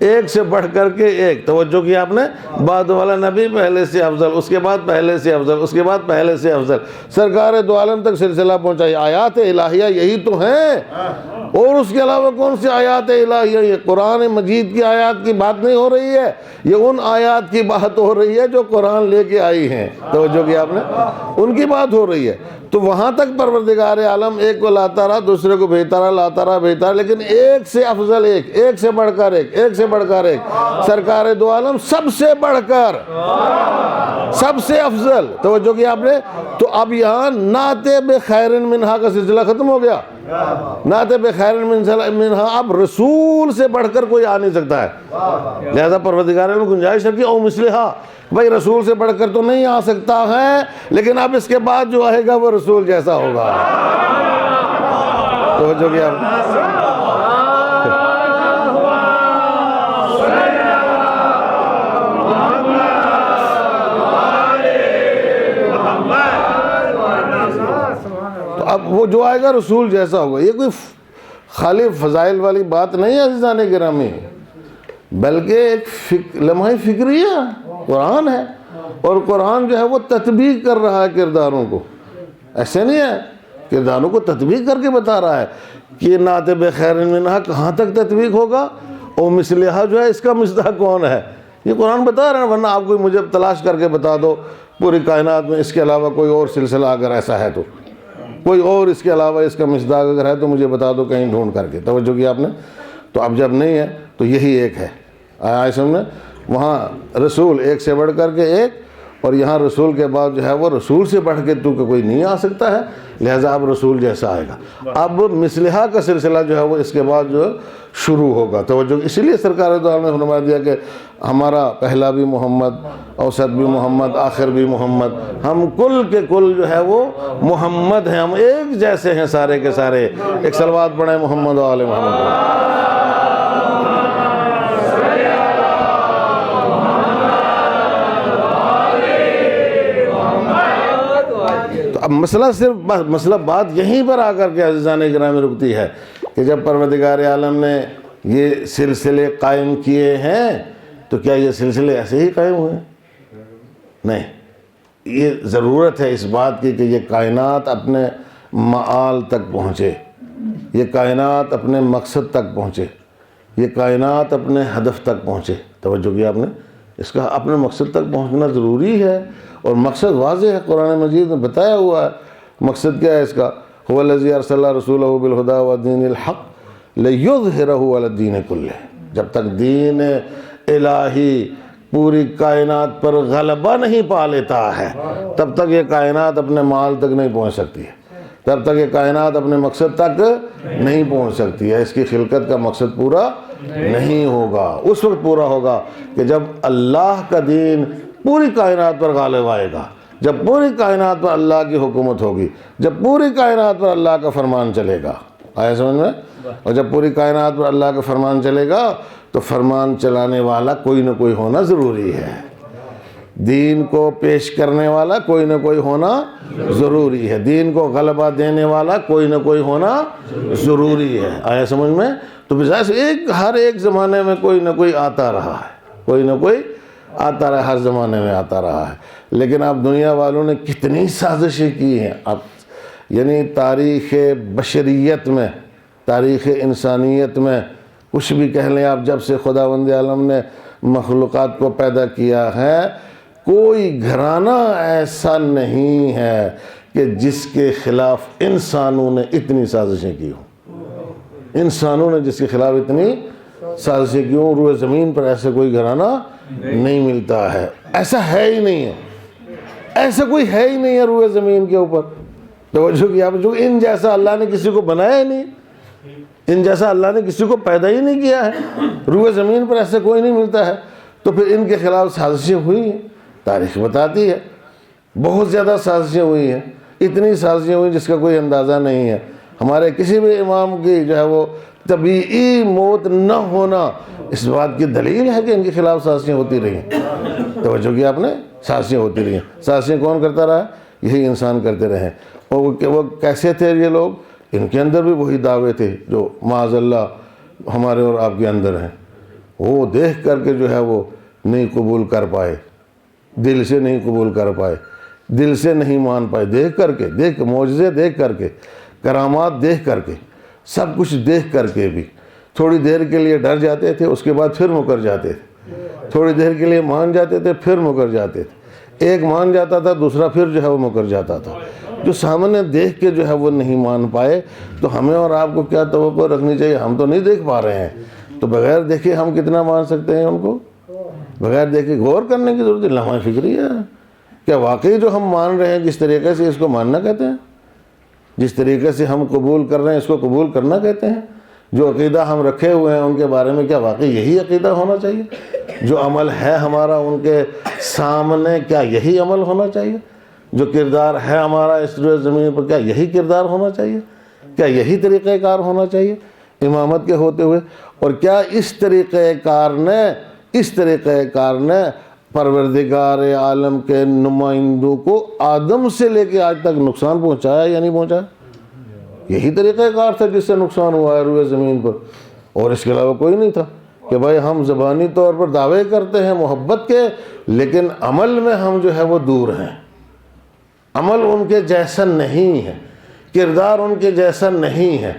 کے ایک. توجہ کی آپ نے؟ بعد والا نبی پہلے سے افضل، اس کے بعد پہلے سے افضل، اس کے بعد پہلے سے افضل، سرکار دو عالم تک سلسلہ پہنچائی. آیات الہیہ یہی تو ہیں، اور اس کے علاوہ کون سی آیات الہیہ؟ یہ قرآن مجید کی آیات کی بات نہیں ہو رہی ہے، یہ ان آیات کی بات ہو رہی ہے جو قرآن لے کے آئی ہیں. توجہ کی آپ نے؟ ان کی بات ہو رہی ہے. تو وہاں تک پروردگار عالم ایک کو لاتا رہا، دوسرے کو بھیجتا رہا، لاتا رہا، بھیجتا رہا، لیکن ایک سے افضل ایک سے بڑھ کر ایک سے بڑھ کر ایک. سرکار دو عالم سب سے بڑھ کر، سب سے افضل. توجہ کی آپ نے؟ تو اب یہاں نعت بخیر منہا کا سلسلہ ختم ہو گیا. نعت بخیر منہا اب رسول سے بڑھ کر کوئی آ نہیں سکتا ہے. لہذا پروردگار عالم گنجائش رکھی او مثلہا، بھائی رسول سے بڑھ کر تو نہیں آ سکتا ہے، لیکن اب اس کے بعد جو آئے گا وہ رسول جیسا ہوگا. توجہ کیا آپ نے؟ تو اب وہ جو آئے گا رسول جیسا ہوگا. یہ کوئی خالی فضائل والی بات نہیں ہے عزیزان گرامی، بلکہ ایک لمحہ فکریہ قرآن ہے، اور قرآن جو ہے وہ تطبیق کر رہا ہے کرداروں کو. ایسے نہیں ہے، کرداروں کو تطبیق کر کے بتا رہا ہے کہ نعت بخیر منہا کہاں تک تطبیق ہوگا، او مثلہا جو ہے اس کا مصداق کون ہے. یہ قرآن بتا رہا ہے، ورنہ آپ کوئی مجھے تلاش کر کے بتا دو پوری کائنات میں اس کے علاوہ کوئی اور سلسلہ اگر ایسا ہے، تو کوئی اور اس کے علاوہ اس کا مصداق اگر ہے تو مجھے بتا دو کہیں ڈھونڈ کر کے. توجہ کی آپ نے؟ تو اب جب نہیں ہے تو یہی ایک ہے. آیا سمجھ میں؟ وہاں رسول ایک سے بڑھ کر کے ایک، اور یہاں رسول کے بعد جو ہے وہ رسول سے بڑھ کے تو کوئی نہیں آ سکتا ہے، لہٰذا اب رسول جیسا آئے گا. اب مثلہا کا سلسلہ جو ہے وہ اس کے بعد جو شروع ہوگا. توجہ، اسی لیے سرکار دو عالم نے فرما دیا کہ ہمارا پہلا بھی محمد، اوسط بھی محمد، آخر بھی محمد، ہم کل کے کل جو ہے وہ محمد ہیں، ہم ایک جیسے ہیں سارے کے سارے. ایک صلوات پڑھیں محمد و آل محمد. اب مسئلہ بات یہیں پر آ کر کے عزیزان گرامی رکتی ہے کہ جب پروردگار عالم نے یہ سلسلے قائم کیے ہیں تو کیا یہ سلسلے ایسے ہی قائم ہوئے؟ نہیں، یہ ضرورت ہے اس بات کی کہ یہ کائنات اپنے معال تک پہنچے، یہ کائنات اپنے مقصد تک پہنچے، یہ کائنات اپنے ہدف تک پہنچے. توجہ کیا آپ نے؟ اس کا اپنے مقصد تک پہنچنا ضروری ہے، اور مقصد واضح ہے، قرآن مجید میں بتایا ہوا ہے. مقصد کیا ہے اس کا؟ هو الذی ارسل رسولہ بالہدی ودین الحق لیظہرہ علی الدین کلہ. جب تک دین الہی پوری کائنات پر غلبہ نہیں پا لیتا ہے تب تک یہ کائنات اپنے مال تک نہیں پہنچ سکتی ہے، تب تک یہ کائنات اپنے مقصد تک نہیں پہنچ سکتی ہے. اس کی خلقت کا مقصد پورا نہیں ہوگا. اس وقت پورا ہوگا کہ جب اللہ کا دین پوری کائنات پر غالب آئے گا، جب پوری کائنات پر اللہ کی حکومت ہوگی، جب پوری کائنات پر اللہ کا فرمان چلے گا. آیا سمجھ میں؟ اور جب پوری کائنات پر اللہ کا فرمان چلے گا تو فرمان چلانے والا کوئی نہ کوئی ہونا ضروری ہے، دین کو پیش کرنے والا کوئی نہ کوئی ہونا ضروری ہے، دین کو غلبہ دینے والا کوئی نہ کوئی ہونا ضروری ہے. آیا سمجھ میں؟ تو بجائے ہر ایک زمانے میں کوئی نہ کوئی آتا رہا ہے، کوئی نہ کوئی آتا رہا، ہر زمانے میں آتا رہا ہے. لیکن اب دنیا والوں نے کتنی سازشیں کی ہیں. اب یعنی تاریخ بشریت میں، تاریخ انسانیت میں کچھ بھی کہہ لیں آپ، جب سے خداوند عالم نے مخلوقات کو پیدا کیا ہے، کوئی گھرانہ ایسا نہیں ہے کہ جس کے خلاف انسانوں نے اتنی سازشیں کی ہوں. انسانوں نے جس کے خلاف اتنی سازشیں کی ہوں، روئے زمین پر ایسا کوئی گھرانہ نہیں ملتا ہے. ایسا ہے ہی نہیں ہے، ایسا کوئی ہے ہی نہیں ہے روئے زمین کے اوپر. توجہ کی آپ، جو ان جیسا اللہ نے کسی کو بنایا ہی نہیں. ان جیسا اللہ نے کسی کو پیدا ہی نہیں کیا ہے، روئے زمین پر ایسے کوئی نہیں ملتا ہے، تو پھر ان کے خلاف سازشیں ہوئی ہیں، تاریخ بتاتی ہے بہت زیادہ سازشیں ہوئی ہیں، اتنی سازشیں ہوئی جس کا کوئی اندازہ نہیں ہے۔ ہمارے کسی بھی امام کی جو ہے وہ طبیعی موت نہ ہونا اس بات کی دلیل ہے کہ ان کے خلاف سازشیں ہوتی رہی ہیں۔ توجہ کی آپ نے، سازشیں ہوتی رہی ہیں۔ سازشیں کون کرتا رہا؟ یہی انسان کرتے رہے۔ اور وہ کیسے تھے یہ لوگ؟ ان کے اندر بھی وہی دعوے تھے جو معاذ اللہ ہمارے اور آپ کے اندر ہیں۔ وہ دیکھ کر کے جو ہے وہ نہیں قبول کر پائے، دل سے نہیں قبول کر پائے، دل سے نہیں مان پائے، دیکھ کر کے، معجزے دیکھ کر کے، کرامات دیکھ کر کے، سب کچھ دیکھ کر کے بھی تھوڑی دیر کے لیے ڈر جاتے تھے، اس کے بعد پھر مکر جاتے تھے، تھوڑی دیر کے لیے مان جاتے تھے، پھر مکر جاتے تھے، ایک مان جاتا تھا، دوسرا پھر جو ہے وہ مکر جاتا تھا۔ جو سامنے دیکھ کے جو ہے وہ نہیں مان پائے، تو ہمیں اور آپ کو کیا توقع رکھنی چاہیے؟ ہم تو نہیں دیکھ پا رہے ہیں، تو بغیر دیکھے ہم کتنا مان سکتے ہیں ان کو؟ بغیر دیکھے غور کرنے کی ضرورت ہے، لمحہ فکری ہے۔ کیا واقعی جو ہم مان رہے ہیں جس طریقے سے اس کو ماننا کہتے ہیں؟ جس طریقے سے ہم قبول کر رہے ہیں اس کو قبول کرنا کہتے ہیں؟ جو عقیدہ ہم رکھے ہوئے ہیں ان کے بارے میں کیا واقعی یہی عقیدہ ہونا چاہیے؟ جو عمل ہے ہمارا ان کے سامنے کیا یہی عمل ہونا چاہیے؟ جو کردار ہے ہمارا اس روئے زمین پر کیا یہی کردار ہونا چاہیے؟ کیا یہی طریقہ کار ہونا چاہیے امامت کے ہوتے ہوئے؟ اور کیا اس طریقہ کار نے پروردگار عالم کے نمائندوں کو آدم سے لے کے آج تک نقصان پہنچایا یا نہیں پہنچایا؟ یہی طریقہ کار تھا جس سے نقصان ہوا ہے روئے زمین پر، اور اس کے علاوہ کوئی نہیں تھا کہ بھائی ہم زبانی طور پر دعوے کرتے ہیں محبت کے، لیکن عمل میں ہم جو ہے وہ دور ہیں، عمل ان کے جیسا نہیں ہے، کردار ان کے جیسا نہیں ہے،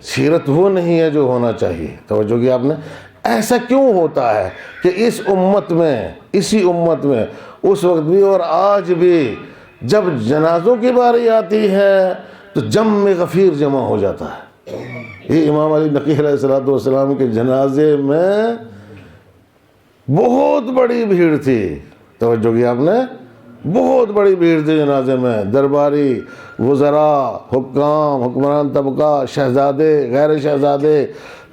سیرت وہ نہیں ہے جو ہونا چاہیے۔ توجہ کی آپ نے؟ ایسا کیوں ہوتا ہے کہ اس امت میں، اسی امت میں اس وقت بھی اور آج بھی جب جنازوں کی باری آتی ہے تو جم غفیر جمع ہو جاتا ہے؟ یہ امام علی نقی علیہ السلام کے جنازے میں بہت بڑی بھیڑ تھی۔ توجہ کی آپ نے؟ بہت بڑی بھیڑ تھی جنازے میں، درباری، وزراء، حکام، حکمران طبقہ، شہزادے، غیر شہزادے،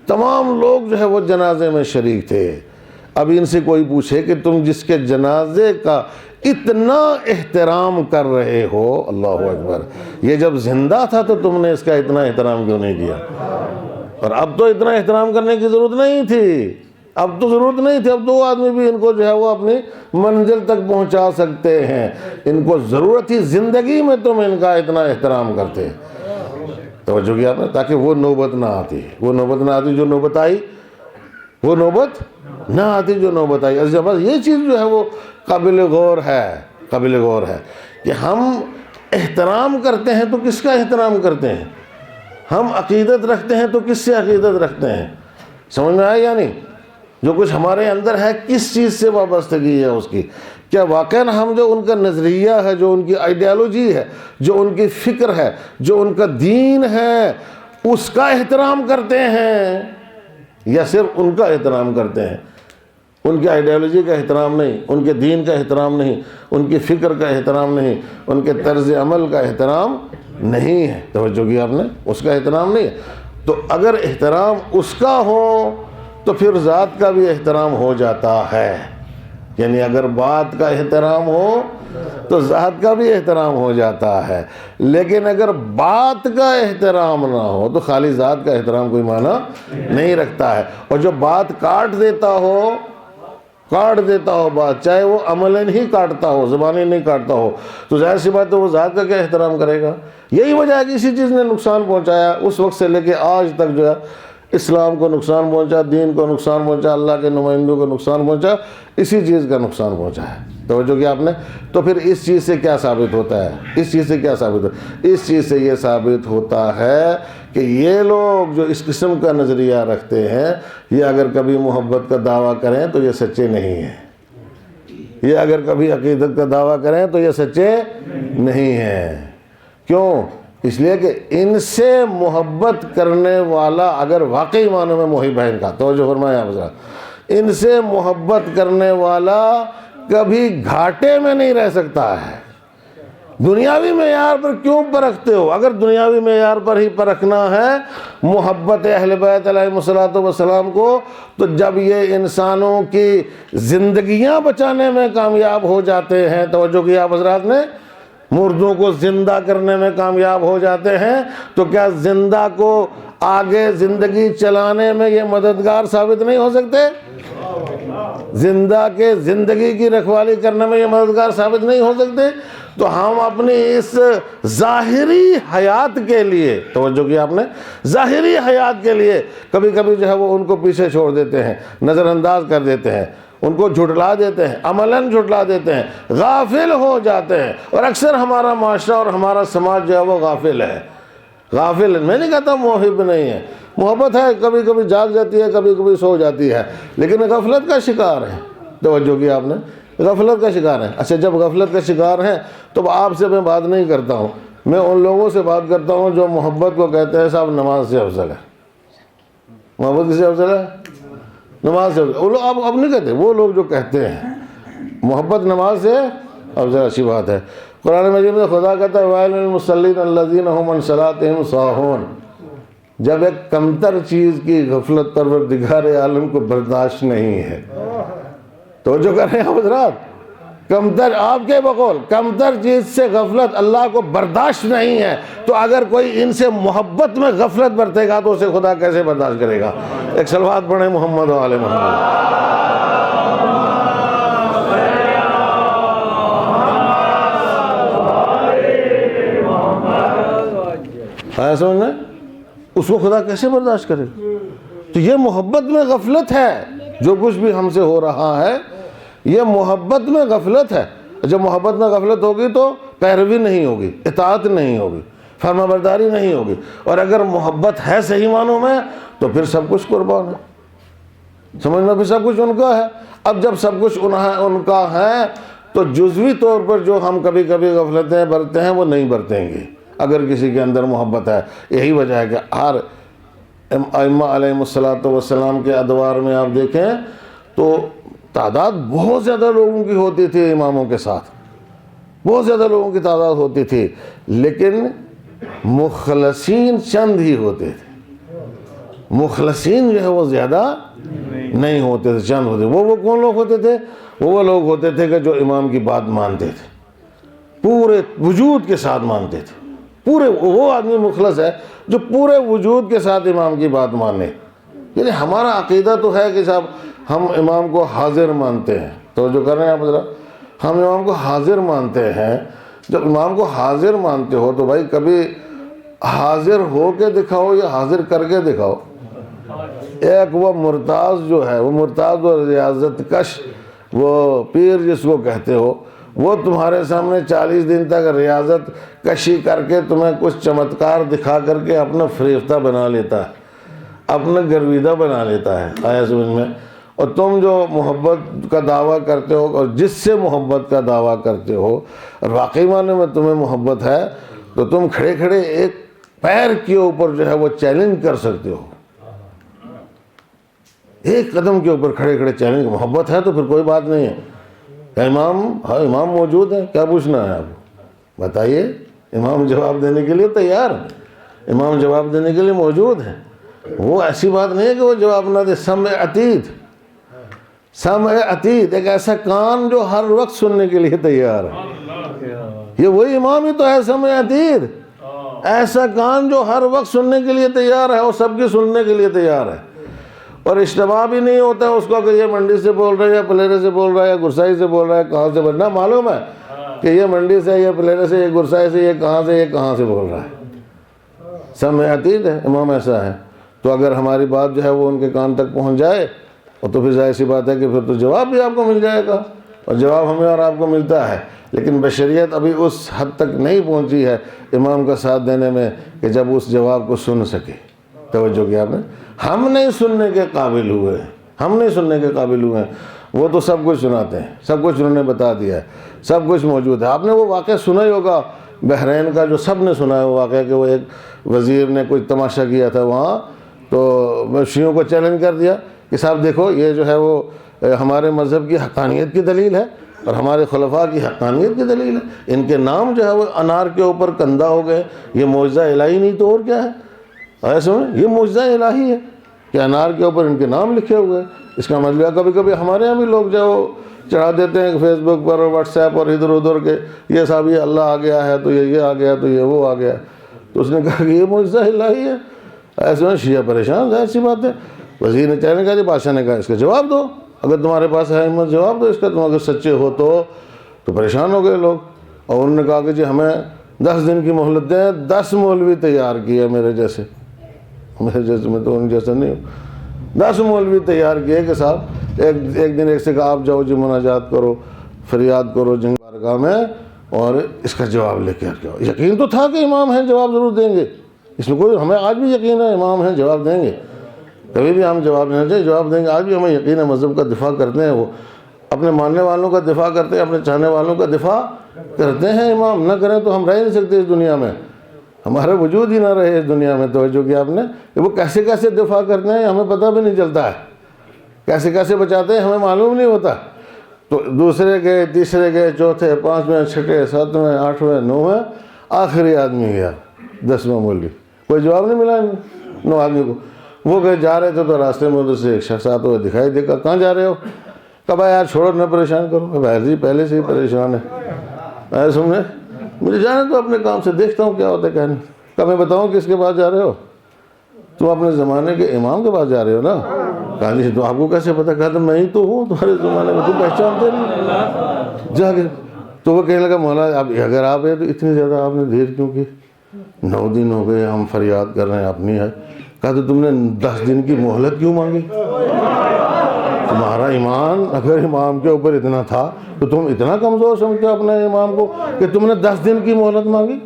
تمام لوگ جو ہے وہ جنازے میں شریک تھے۔ اب ان سے کوئی پوچھے کہ تم جس کے جنازے کا اتنا احترام کر رہے ہو، اللہ اکبر، یہ جب زندہ تھا تو تم نے اس کا اتنا احترام کیوں نہیں کیا؟ اور اب تو اتنا احترام کرنے کی ضرورت نہیں تھی، اب تو ضرورت نہیں تھی، اب دو آدمی بھی ان کو جو ہے وہ اپنی منزل تک پہنچا سکتے ہیں، ان کو ضرورت تھی زندگی میں تم ان کا اتنا احترام کرتے۔ توجہ کیا آپ نے؟ تاکہ وہ نوبت نہ آتی، جو نوبت آئی، وہ نوبت نہ آتی جو نوبت آئی۔ یہ چیز جو ہے وہ قابل غور ہے کہ ہم احترام کرتے ہیں تو کس کا احترام کرتے ہیں؟ ہم عقیدت رکھتے ہیں تو کس سے عقیدت رکھتے ہیں؟ سمجھ میں آیا یا نہیں؟ جو کچھ ہمارے اندر ہے کس چیز سے وابستگی ہے اس کی؟ کیا واقعاً ہم جو ان کا نظریہ ہے، جو ان کی آئیڈیالوجی ہے، جو ان کی فکر ہے، جو ان کا دین ہے، اس کا احترام کرتے ہیں یا صرف ان کا احترام کرتے ہیں؟ ان کی آئیڈیالوجی کا احترام نہیں، ان کے دین کا احترام نہیں، ان کی فکر کا احترام نہیں، ان کے طرز عمل کا احترام نہیں ہے۔ توجہ کی آپ نے؟ اس کا احترام نہیں ہے۔ تو اگر احترام اس کا ہو تو پھر ذات کا بھی احترام ہو جاتا ہے، یعنی اگر بات کا احترام ہو تو ذات کا بھی احترام ہو جاتا ہے، لیکن اگر بات کا احترام نہ ہو تو خالی ذات کا احترام کوئی معنی نہیں رکھتا ہے۔ اور جو بات کاٹ دیتا ہو بات، چاہے وہ عملاً ہی کاٹتا ہو، زبانیں نہیں کاٹتا ہو، تو ظاہر سی بات ہے وہ ذات کا کیا احترام کرے گا؟ یہی وجہ ہے کہ اسی چیز نے نقصان پہنچایا، اس وقت سے لے کے آج تک جو ہے اسلام کو نقصان پہنچا، دین کو نقصان پہنچا، اللہ کے نمائندوں کو نقصان پہنچا، اسی چیز کا نقصان پہنچا ہے۔ توجہ کیا آپ نے؟ تو پھر اس چیز سے کیا ثابت ہوتا ہے؟ اس چیز سے یہ ثابت ہوتا ہے کہ یہ لوگ جو اس قسم کا نظریہ رکھتے ہیں، یہ اگر کبھی محبت کا دعویٰ کریں تو یہ سچے نہیں ہیں، یہ اگر کبھی عقیدت کا دعویٰ کریں تو یہ سچے نہیں ہیں۔ کیوں؟ اس لیے کہ ان سے محبت کرنے والا اگر واقعی معنوں میں محب ہے، ان کا توجہ فرمائیں آپ، ان سے محبت کرنے والا کبھی گھاٹے میں نہیں رہ سکتا ہے، دنیاوی معیار پر کیوں پرکھتے ہو؟ اگر دنیاوی معیار پر ہی پرکھنا ہے محبت اہل بیت علیہ الصلوۃ والسلام کو، تو جب یہ انسانوں کی زندگیاں بچانے میں کامیاب ہو جاتے ہیں، توجہ کیا آپ حضرات نے، مردوں کو زندہ کرنے میں کامیاب ہو جاتے ہیں، تو کیا زندہ کو آگے زندگی چلانے میں یہ مددگار ثابت نہیں ہو سکتے؟ زندہ کے زندگی کی رکھوالی کرنے میں یہ مددگار ثابت نہیں ہو سکتے؟ تو ہم اپنی اس ظاہری حیات کے لیے، توجہ کیا آپ نے، ظاہری حیات کے لیے کبھی کبھی جو ہے وہ ان کو پیچھے چھوڑ دیتے ہیں، نظر انداز کر دیتے ہیں، ان کو جھٹلا دیتے ہیں، عملاً جھٹلا دیتے ہیں، غافل ہو جاتے ہیں۔ اور اکثر ہمارا معاشرہ اور ہمارا سماج جو ہے وہ غافل ہے۔ غافل، میں نہیں کہتا محب نہیں ہے، محبت ہے، کبھی کبھی جاگ جاتی ہے، کبھی کبھی سو جاتی ہے، لیکن غفلت کا شکار ہے۔ توجہ کیا آپ نے، غفلت کا شکار ہے۔ اچھا، جب غفلت کا شکار ہیں تو آپ سے میں بات نہیں کرتا ہوں، میں ان لوگوں سے بات کرتا ہوں جو محبت کو کہتے ہیں صاحب نماز سے افضل ہے۔ محبت کس سے افضل ہے؟ نماز سے افضل۔ وہ لوگ اب نہیں کہتے، وہ لوگ جو کہتے ہیں محبت نماز سے افضل، اچھی بات ہے۔ قرآن مجید میں خدا کہتا ہے وَيْلٌ لِّلْمُصَلِّينَ الَّذِينَ هُمْ عَنْ صَلَاتِهِمْ سَاهُونَ۔ جب ایک کمتر چیز کی غفلت پروردگار عالم کو برداشت نہیں ہے، توجہ کر رہے ہیں حضرات، کمتر، آپ کے بقول کمتر چیز سے غفلت اللہ کو برداشت نہیں ہے، تو اگر کوئی ان سے محبت میں غفلت برتے گا تو اسے خدا کیسے برداشت کرے گا؟ ایک صلوات پڑھیں محمد و آل محمد۔ آیا سمجھ میں؟ اس کو خدا کیسے برداشت کرے گا؟ تو یہ محبت میں غفلت ہے، جو کچھ بھی ہم سے ہو رہا ہے یہ محبت میں غفلت ہے۔ جب محبت میں غفلت ہوگی تو پیروی نہیں ہوگی، اطاعت نہیں ہوگی، فرما برداری نہیں ہوگی، اور اگر محبت ہے صحیح معنوں میں تو پھر سب کچھ قربان ہے، سمجھنا، پھر سب کچھ ان کا ہے۔ اب جب سب کچھ ان کا ہے تو جزوی طور پر جو ہم کبھی کبھی غفلتیں برتے ہیں وہ نہیں برتیں گے اگر کسی کے اندر محبت ہے۔ یہی وجہ ہے کہ ہر ائمہ علیہ الصلوۃ والسلام کے ادوار میں آپ دیکھیں تو تعداد بہت زیادہ لوگوں کی ہوتی تھی، اماموں کے ساتھ بہت زیادہ لوگوں کی تعداد ہوتی تھی، لیکن مخلصین چند ہی ہوتے تھے، مخلصین جو ہے وہ زیادہ نہیں ہوتے تھے، چند ہوتے۔ وہ کون لوگ ہوتے تھے؟ وہ لوگ ہوتے تھے کہ جو امام کی بات مانتے تھے، پورے وجود کے ساتھ مانتے تھے، پورے، وہ آدمی مخلص ہے جو پورے وجود کے ساتھ امام کی بات مانے۔ یعنی ہمارا عقیدہ تو ہے کہ صاحب ہم امام کو حاضر مانتے ہیں، تو جو کر رہے ہیں آپ ذرا، ہم امام کو حاضر مانتے ہیں۔ جب امام کو حاضر مانتے ہو تو بھائی کبھی حاضر ہو کے دکھاؤ یا حاضر کر کے دکھاؤ۔ ایک وہ مرتاض جو ہے، وہ مرتاض و ریاضت کش، وہ پیر جس کو کہتے ہو، وہ تمہارے سامنے 40 دن تک ریاضت کشی کر کے تمہیں کچھ چمتکار دکھا کر کے اپنا فریفتہ بنا لیتا ہے، اپنا گرویدہ بنا لیتا ہے۔ آیا سمجھ میں؟ اور تم جو محبت کا دعویٰ کرتے ہو اور جس سے محبت کا دعویٰ کرتے ہو اور واقعی معنی میں تمہیں محبت ہے تو تم کھڑے کھڑے ایک پیر کے اوپر جو ہے وہ چیلنج کر سکتے ہو، ایک قدم کے اوپر کھڑے کھڑے چیلنج۔ محبت ہے تو پھر کوئی بات نہیں ہے کہ امام، ہاں امام موجود ہے، کیا پوچھنا ہے آپ کو بتائیے، امام جواب دینے کے لیے تیار ہے، امام جواب دینے کے لیے موجود ہے۔ وہ ایسی بات نہیں ہے کہ وہ جواب نہ دے۔ سمع عتید، سمع عتید، ایک ایسا کان جو ہر وقت سننے کے لیے تیار ہے۔ یہ وہی امام ہی تو ہے، سمع عتید، ایسا کان جو ہر وقت سننے کے لیے تیار ہے اور سب کی سننے کے لیے تیار ہے، اور اشتباہ بھی نہیں ہوتا ہے اس کو کہ یہ منڈی سے بول رہا ہے یا پلیرے سے بول رہا ہے یا گرسائی سے بول رہا ہے، کہاں سے بولنا معلوم ہے کہ یہ منڈی سے، یہ پلیرے سے، یہ گرسائی سے، یہ کہاں سے بول رہا ہے۔ سمع عتید ہے، امام ایسا ہے۔ تو اگر ہماری بات جو ہے وہ ان کے کان تک پہنچ جائے اور تو پھر ظاہر سی بات ہے کہ پھر تو جواب بھی آپ کو مل جائے گا، اور جواب ہمیں اور آپ کو ملتا ہے، لیکن بشریت ابھی اس حد تک نہیں پہنچی ہے امام کا ساتھ دینے میں کہ جب اس جواب کو سن سکے۔ توجہ کیا آپ نے؟ ہم نہیں سننے کے قابل ہوئے، ہم نہیں سننے کے قابل ہوئے ہیں، وہ تو سب کچھ سناتے ہیں، سب کچھ انہوں نے بتا دیا ہے، سب کچھ موجود ہے۔ آپ نے وہ واقعہ سنا ہی ہوگا بحرین کا، جو سب نے سنا ہے وہ واقعہ، کہ وہ ایک وزیر نے کوئی تماشا کیا تھا وہاں، تو شیعوں کو چیلنج کر دیا کہ صاحب دیکھو یہ جو ہے وہ ہمارے مذہب کی حقانیت کی دلیل ہے، اور ہمارے خلفاء کی حقانیت کی دلیل ہے. ان کے نام جو ہے وہ انار کے اوپر کندہ ہو گئے. یہ معجزہ الہی نہیں تو اور کیا ہے؟ ایسے میں یہ معجزہ الہی ہے کہ انار کے اوپر ان کے نام لکھے ہوئے. اس کا مطلب کبھی کبھی ہمارے یہاں بھی لوگ جو چڑھا دیتے ہیں فیس بک پر اور واٹس ایپ اور ادھر ادھر کے یہ صاحب یہ اللہ آ گیا ہے تو یہ آ گیا تو یہ وہ آ گیا. تو اس نے کہا کہ یہ معجزہ الہی ہے. ایسے میں شیعہ پریشان، ظاہر سی بات ہے. وزیر نے چاہنے کہا جی بادشاہ نے کہا اس کا جواب دو، اگر تمہارے پاس ہے ہمت جواب دو اس کا، تم اگر سچے ہو تو پریشان ہو گئے لوگ. اور انہوں نے کہا کہ جی ہمیں 10 دن کی مہلت دیں. 10 مولوی تیار کیے میرے جیسے میں تو ان جیسا نہیں ہوں. 10 مولوی تیار کیے کہ صاحب ایک دن ایک سے کہا آپ جاؤ جی مناجات کرو، فریاد کرو جنگ بارگاہ میں اور اس کا جواب لے کے آؤ. یقین تو تھا کہ امام ہیں جواب ضرور دیں گے، اس میں کوئی، ہمیں آج بھی یقین ہے امام ہیں جواب دیں گے. کبھی بھی ہم جواب نہیں چاہیے جواب دیں گے. آج بھی ہمیں یقین ہے مذہب کا دفاع کرتے ہیں، وہ اپنے ماننے والوں کا دفاع کرتے ہیں، اپنے چاہنے والوں کا دفاع کرتے ہیں. امام نہ کریں تو ہم رہ نہیں سکتے اس دنیا میں، ہمارا وجود ہی نہ رہے اس دنیا میں. توجہ کیا آپ نے کہ وہ کیسے کیسے دفاع کرتے ہیں ہمیں پتہ بھی نہیں چلتا ہے، کیسے کیسے بچاتے ہیں ہمیں معلوم نہیں ہوتا. تو دوسرے گئے، تیسرے گئے، چوتھے، 5ویں، 6، 7ویں، 8ویں، 9ویں، آخری آدمی گیا 10واں مولوی. کوئی جواب نہیں ملا 9 آدمی کو. وہ گئے جا رہے تھے تو راستے میں ادھر سے ایک شخص آتا ہوا دکھائی دے. کہاں جا رہے ہو؟ کہا یار چھوڑو نہ پریشان کرو. بھائی جی پہلے سے ہی پریشان ہے، سن نے مجھے جانے تو اپنے کام سے، دیکھتا ہوں کیا ہوتا ہے کہنے. کہا میں بتاؤں کس کے پاس جا رہے ہو؟ تم اپنے زمانے کے امام کے پاس جا رہے ہو نا. کہا جی تو آپ کو کیسے پتا؟ کہا تو میں ہی تو ہوں تمہارے زمانے میں، تم پہچانتے نہیں. جا کے تو وہ کہنے لگا مولا اگر آپ ہیں تو اتنی زیادہ آپ نے دیر کیوں کی؟ 9 دن ہو گئے ہم فریاد کر رہے ہیں اپنی ہے. کہا تو تم نے 10 دن کی مہلت کیوں مانگی؟ تمہارا ایمان اگر امام کے اوپر اتنا تھا تو تم اتنا کمزور سمجھتے ہو اپنے امام کو کہ تم نے 10 دن کی مہلت مانگی؟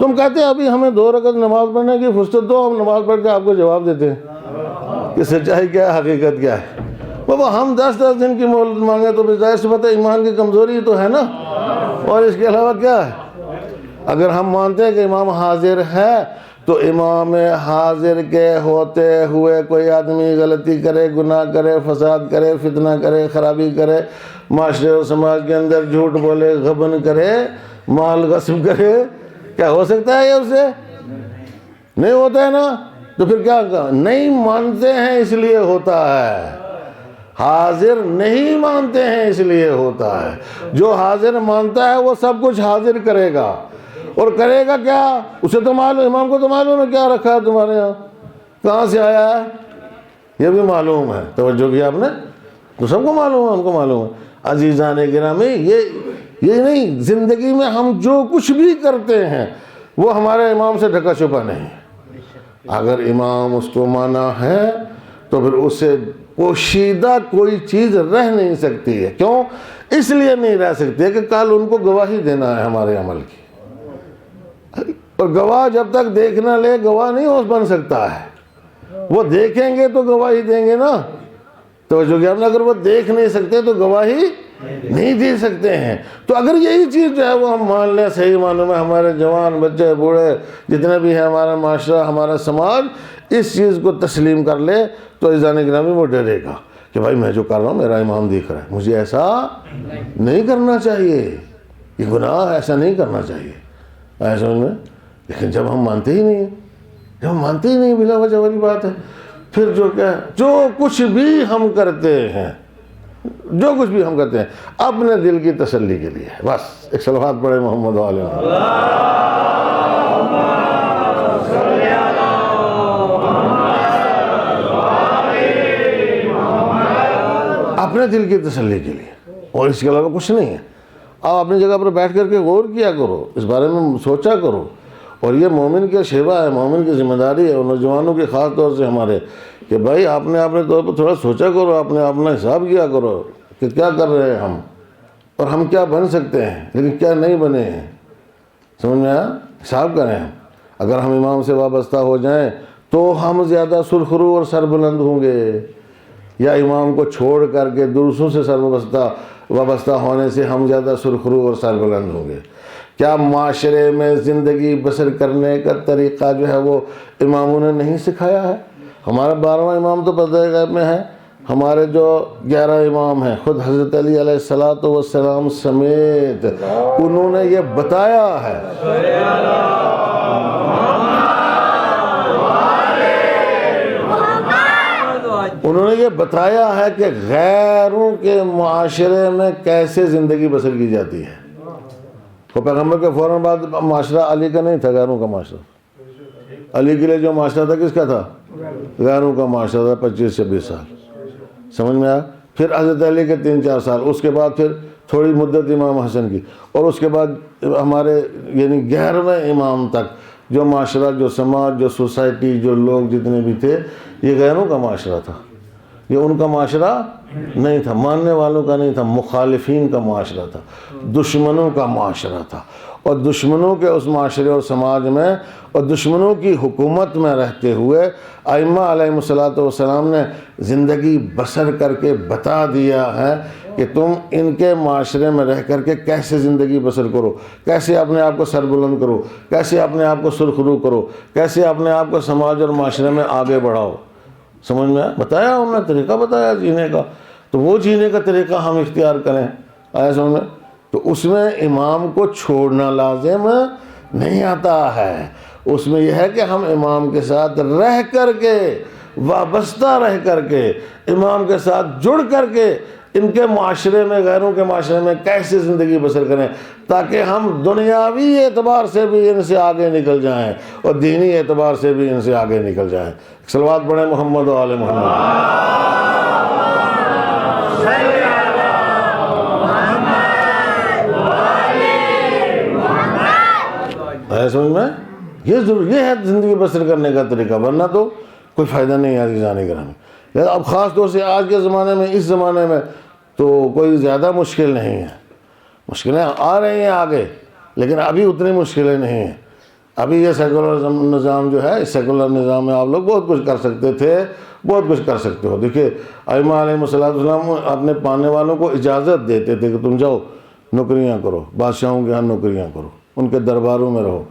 تم کہتے ابھی ہمیں 2 رکعت نماز پڑھنے کی فرصت دو، ہم نماز پڑھ کے آپ کو جواب دیتے ہیں کہ سچائی کیا ہے، حقیقت کیا ہے. بابا ہم 10 دن کی مہلت مانگے تو ظاہر سی بات ہے ایمان کی کمزوری تو ہے نا. اور اس کے علاوہ کیا ہے؟ اگر ہم مانتے ہیں کہ امام حاضر ہے تو امام حاضر کے ہوتے ہوئے کوئی آدمی غلطی کرے، گناہ کرے، فساد کرے، فتنہ کرے، خرابی کرے، معاشرے اور سماج کے اندر جھوٹ بولے، غبن کرے، مال غصب کرے، کیا ہو سکتا ہے یہ اس سے؟ نہیں ہوتا ہے نا. تو پھر کیا نہیں مانتے ہیں اس لیے ہوتا ہے، حاضر نہیں مانتے ہیں اس لیے ہوتا ہے. جو حاضر مانتا ہے وہ سب کچھ حاضر کرے گا. اور کرے گا کیا؟ اسے تو معلوم، امام کو تو معلوم ہے کیا رکھا ہے تمہارے یہاں، کہاں سے آیا ہے یہ بھی معلوم ہے. توجہ کیا آپ نے؟ تو سب کو معلوم ہے، ہم کو معلوم ہے. عزیزان گرامی یہ نہیں، زندگی میں ہم جو کچھ بھی کرتے ہیں وہ ہمارے امام سے ڈھکا چھپا نہیں. اگر امام اس کو مانا ہے تو پھر اس سے پوشیدہ کوئی چیز رہ نہیں سکتی ہے. کیوں؟ اس لیے نہیں رہ سکتی ہے کہ کل ان کو گواہی دینا ہے ہمارے عمل کی. اور گواہ جب تک دیکھ نہ لے گواہ نہیں ہو بن سکتا ہے. وہ دیکھیں گے تو گواہی دیں گے نا. تو جو کہ اگر وہ دیکھ نہیں سکتے تو گواہی نہیں دے سکتے ہیں. تو اگر یہی چیز جو ہے وہ ہم مان لیں، صحیح معنوں میں ہمارے جوان بچے بوڑھے جتنے بھی ہیں، ہمارا معاشرہ، ہمارا سماج اس چیز کو تسلیم کر لے تو عزیزان گرامی وہ ڈرے گا کہ بھائی میں جو کر رہا ہوں میرا امام دیکھ رہا ہے، مجھے ایسا نہیں کرنا چاہیے، یہ گناہ ایسا نہیں کرنا چاہیے. ایسا میں لیکن جب ہم مانتے ہی نہیں ہیں، جب ہم مانتے ہی نہیں، بلا وجہ والی بات ہے. پھر جو کیا جو کچھ بھی ہم کرتے ہیں، جو کچھ بھی ہم کرتے ہیں اپنے دل کی تسلی کے لیے. بس ایک صلوات پڑھے محمد علیہ اپنے دل کی تسلی کے لیے، اور اس کے علاوہ کچھ نہیں ہے. آپ اپنی جگہ پر بیٹھ کر کے غور کیا کرو، اس بارے میں سوچا کرو. اور یہ مومن کا شیوا ہے، مومن کی ذمہ داری ہے، اور نوجوانوں کی خاص طور سے ہمارے، کہ بھائی آپ نے اپنے طور پر تھوڑا سوچا کرو، اپنا حساب کیا کرو کہ کیا کر رہے ہیں ہم، اور ہم کیا بن سکتے ہیں لیکن کیا نہیں بنے ہیں. سمجھ میں آیا؟ حساب کریں ہم. اگر ہم امام سے وابستہ ہو جائیں تو ہم زیادہ سرخرو اور سربلند ہوں گے، یا امام کو چھوڑ کر کے دوسروں سے وابستہ ہونے سے ہم زیادہ سرخرو اور سربلند ہوں گے. کیا معاشرے میں زندگی بسر کرنے کا طریقہ جو ہے وہ اماموں نے نہیں سکھایا ہے؟ ہمارا 12واں امام تو پردہ غیب میں ہے، ہمارے جو 11 امام ہیں، خود حضرت علی علیہ السلام سمیت انہوں نے یہ بتایا ہے کہ غیروں کے معاشرے میں کیسے زندگی بسر کی جاتی ہے۔ تو پیغمبر کے فوراً بعد معاشرہ علی کا نہیں تھا، غیروں کا معاشرہ۔ علی کے لیے جو معاشرہ تھا کس کا تھا؟ غیروں کا معاشرہ تھا، 25-26 سال، سمجھ میں آیا؟ پھر حضرت علی کے 3-4 سال، اس کے بعد پھر تھوڑی مدت امام حسن کی، اور اس کے بعد ہمارے یعنی 11ویں امام تک جو معاشرہ، جو سماج، جو سوسائٹی، جو لوگ جتنے بھی تھے، یہ غیروں کا معاشرہ تھا، یہ ان کا معاشرہ نہیں تھا، ماننے والوں کا نہیں تھا، مخالفین کا معاشرہ تھا، دشمنوں کا معاشرہ تھا۔ اور دشمنوں کے اس معاشرے اور سماج میں اور دشمنوں کی حکومت میں رہتے ہوئے ائمہ علیہ السلام نے زندگی بسر کر کے بتا دیا ہے کہ تم ان کے معاشرے میں رہ کر کے کیسے زندگی بسر کرو، کیسے اپنے آپ کو سربلند کرو، کیسے اپنے آپ کو سرخرو کرو، کیسے اپنے آپ کو سماج اور معاشرے میں آگے بڑھاؤ۔ سمجھ میں بتایا انہوں نے، طریقہ بتایا جینے کا، تو وہ جینے کا طریقہ ہم اختیار کریں۔ آیا سمجھ میں؟ تو اس میں امام کو چھوڑنا لازم نہیں آتا ہے، اس میں یہ ہے کہ ہم امام کے ساتھ رہ کر کے، وابستہ رہ کر کے، امام کے ساتھ جڑ کر کے ان کے معاشرے میں، غیروں کے معاشرے میں کیسے زندگی بسر کریں تاکہ ہم دنیاوی اعتبار سے بھی ان سے آگے نکل جائیں اور دینی اعتبار سے بھی ان سے آگے نکل جائیں۔ صلوات پڑھیں محمد و آل محمد۔ ہے سمجھ میں؟ یہ ہے زندگی بسر کرنے کا طریقہ، ورنہ تو کوئی فائدہ نہیں ہے جانے گرانے۔ اب خاص طور سے آج کے زمانے میں، اس زمانے میں تو کوئی زیادہ مشکل نہیں ہے، مشکلیں آ رہی ہیں آگے، لیکن ابھی اتنی مشکلیں نہیں ہیں۔ ابھی یہ سیکولر نظام جو ہے، اس سیکولر نظام میں آپ لوگ بہت کچھ کر سکتے تھے، بہت کچھ کر سکتے ہو۔ دیکھیے ائمہ علیہ السلام اپنے پانے والوں کو اجازت دیتے تھے کہ تم جاؤ نوکریاں کرو، بادشاہوں کے ہاں نوکریاں کرو، ان کے درباروں میں رہو،